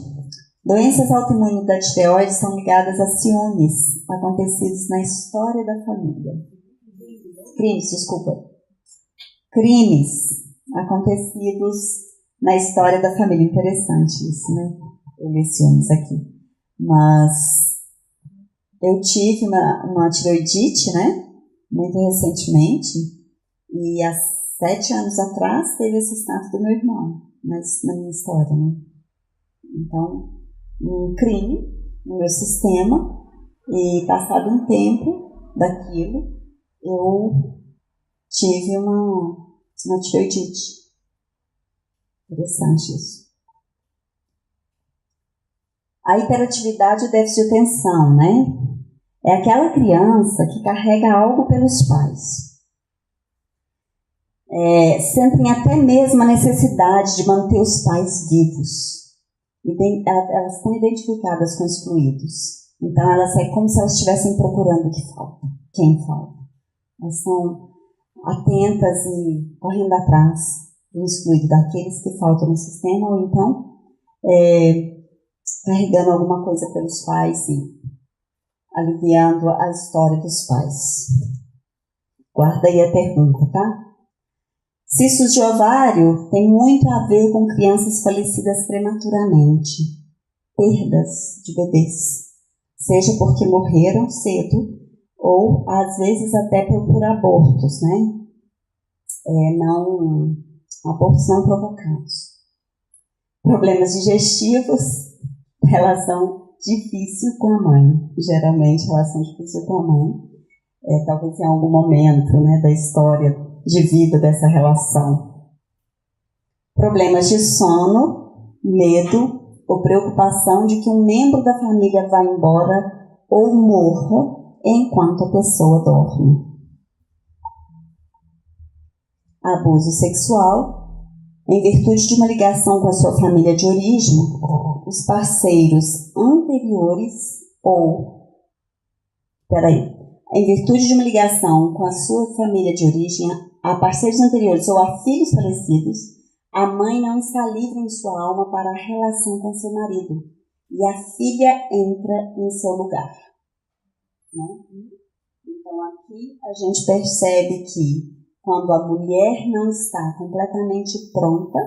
Doenças autoimunes da tireoide são ligadas a ciúmes acontecidos na história da família. Crimes acontecidos na história da família. Interessante isso, né? Eu li ciúmes aqui. Mas eu tive uma tireoidite, né? Muito recentemente. E há 7 anos atrás teve assassinato do meu irmão na minha história, né? Então, um crime no meu sistema. E passado um tempo daquilo, eu tive uma tireoidite. Interessante isso. A hiperatividade e o déficit de atenção, né? É aquela criança que carrega algo pelos pais. Sentem até mesmo a necessidade de manter os pais vivos. Elas estão identificadas com excluídos. Então, é como se elas estivessem procurando o que falta, quem falta. Elas são atentas e correndo atrás do excluído, daqueles que faltam no sistema, ou então carregando alguma coisa pelos pais e aliviando a história dos pais. Guarda aí a pergunta, tá? Cistos de ovário tem muito a ver com crianças falecidas prematuramente, perdas de bebês, seja porque morreram cedo ou às vezes até por abortos, né? Abortos não provocados. Problemas digestivos, relação difícil com a mãe, geralmente relação difícil com a mãe, talvez em algum momento, né, da história de vida dessa relação. Problemas de sono, medo ou preocupação de que um membro da família vá embora ou morra enquanto a pessoa dorme. Abuso sexual. Em virtude de uma ligação com a sua família de origem, os parceiros anteriores em virtude de uma ligação com a sua família de origem, a parceiros anteriores ou a filhos falecidos, a mãe não está livre em sua alma para a relação com seu marido e a filha entra em seu lugar. Né? Então aqui a gente percebe que quando a mulher não está completamente pronta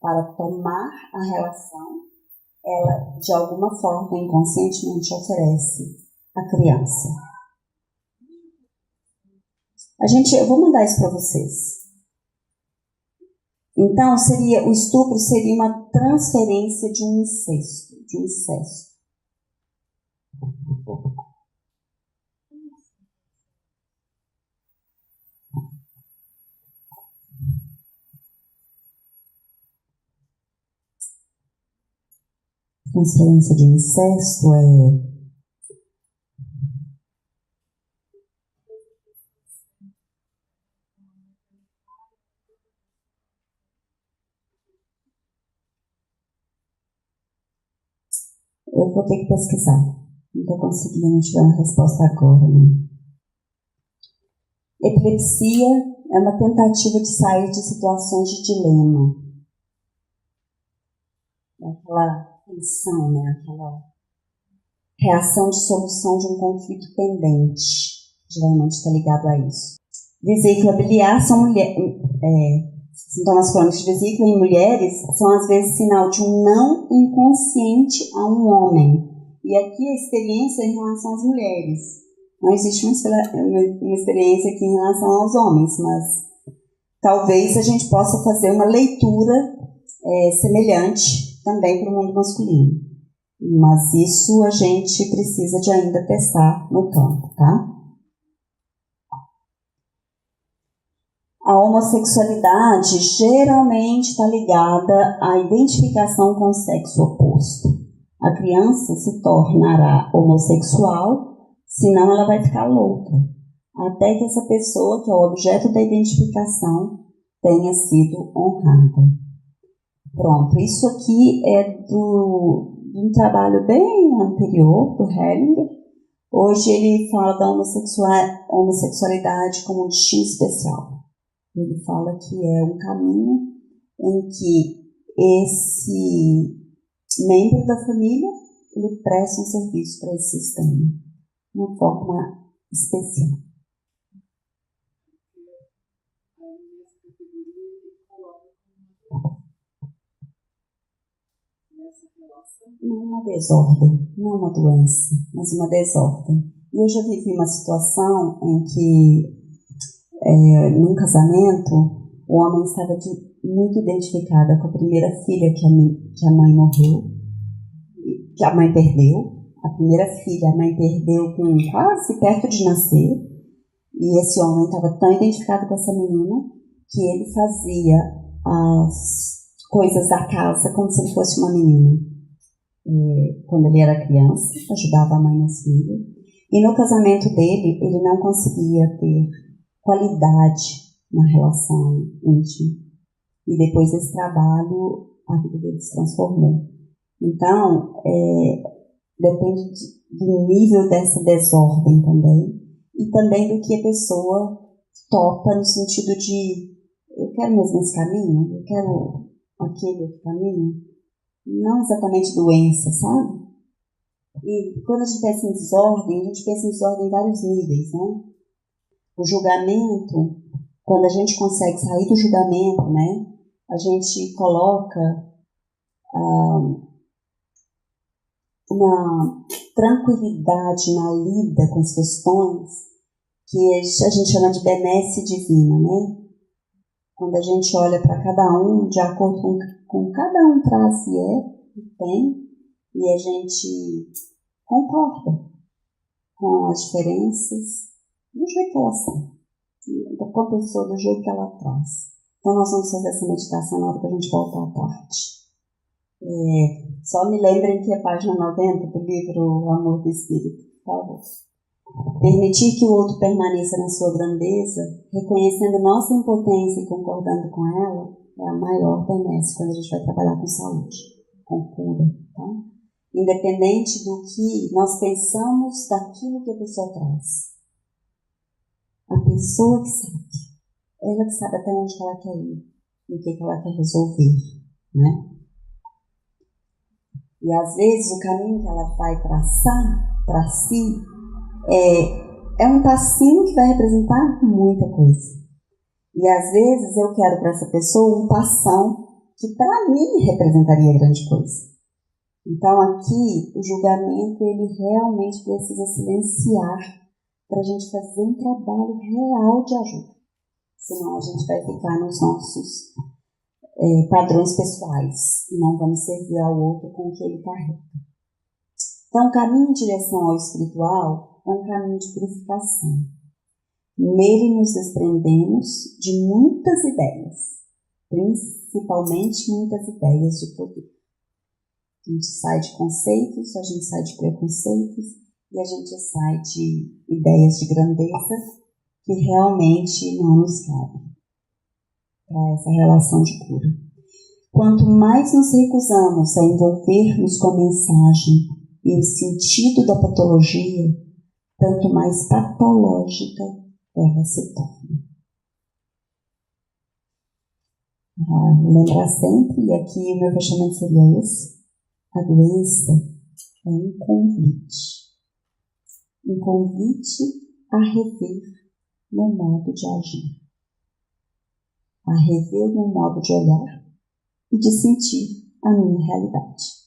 para tomar a relação, ela, de alguma forma, inconscientemente oferece à criança. Eu vou mandar isso para vocês. Então, o estupro seria uma transferência de um incesto. Transferência de um incesto eu vou ter que pesquisar. Não estou conseguindo te dar uma resposta agora, né? Epilepsia é uma tentativa de sair de situações de dilema. É aquela tensão, né? Aquela reação de solução de um conflito pendente. Geralmente está ligado a isso. Vesícula biliar são sintomas crônicos de vesícula em mulheres são às vezes sinal de um não inconsciente a um homem. E aqui a experiência é em relação às mulheres. Não existe uma experiência aqui em relação aos homens, mas talvez a gente possa fazer uma leitura semelhante também para o mundo masculino. Mas isso a gente precisa de ainda testar no campo, tá? A homossexualidade geralmente está ligada à identificação com o sexo oposto. A criança se tornará homossexual, senão ela vai ficar louca, até que essa pessoa, que é o objeto da identificação, tenha sido honrada. Pronto, isso aqui é de um trabalho bem anterior, do Hellinger. Hoje ele fala da homossexualidade como um destino especial. Ele fala que é um caminho em que esse membro da família ele presta um serviço para esse sistema, de uma forma especial. Não uma desordem, não uma doença, mas uma desordem. E eu já vivi uma situação em que num casamento, o homem estava muito identificado com a primeira filha que a mãe morreu, que a mãe perdeu. A primeira filha a mãe perdeu com quase perto de nascer. E esse homem estava tão identificado com essa menina que ele fazia as coisas da casa como se ele fosse uma menina. Quando ele era criança, ajudava a mãe nas filhas. E no casamento dele, ele não conseguia ter qualidade na relação íntima. E depois desse trabalho, a vida dele se transformou. Então, depende do nível dessa desordem também. E também do que a pessoa topa no sentido de eu quero mesmo esse caminho, eu quero aquele outro caminho. Não exatamente doença, sabe? E quando a gente pensa em desordem, a gente pensa em desordem em vários níveis, né? O julgamento, quando a gente consegue sair do julgamento, né, a gente coloca uma tranquilidade na lida com as questões que a gente chama de benesse divina, né? Quando a gente olha para cada um, de acordo com cada um traz e tem, e a gente concorda com as diferenças do jeito que elas são, com a pessoa do jeito que ela traz. Então nós vamos fazer essa meditação na hora que a gente voltar à parte. Só me lembrem que é página 90 do livro O Amor do Espírito, por favor. Permitir que o outro permaneça na sua grandeza, reconhecendo nossa impotência e concordando com ela, é a maior benesse quando a gente vai trabalhar com saúde, com cura, tá? Independente do que nós pensamos daquilo que a pessoa traz. A pessoa que sabe, ela que sabe até onde ela quer ir e o que ela quer resolver, né? E às vezes o caminho que ela vai traçar para si é um passinho que vai representar muita coisa. E às vezes eu quero para essa pessoa um passão que para mim representaria grande coisa. Então aqui o julgamento ele realmente precisa silenciar para a gente fazer um trabalho real de ajuda. Senão a gente vai ficar nos nossos padrões pessoais e não vamos servir ao outro com o que ele carrega. Então o caminho em direção ao espiritual é um caminho de purificação. Nele nos desprendemos de muitas ideias, principalmente muitas ideias de poder. A gente sai de conceitos, a gente sai de preconceitos e a gente sai de ideias de grandeza que realmente não nos cabem para essa relação de cura. Quanto mais nos recusamos a envolver-nos com a mensagem e o sentido da patologia, tanto mais patológica ela se torna. Lembrar sempre, e aqui o meu fechamento seria esse, a doença é um convite a rever meu modo de agir, a rever o meu modo de olhar e de sentir a minha realidade.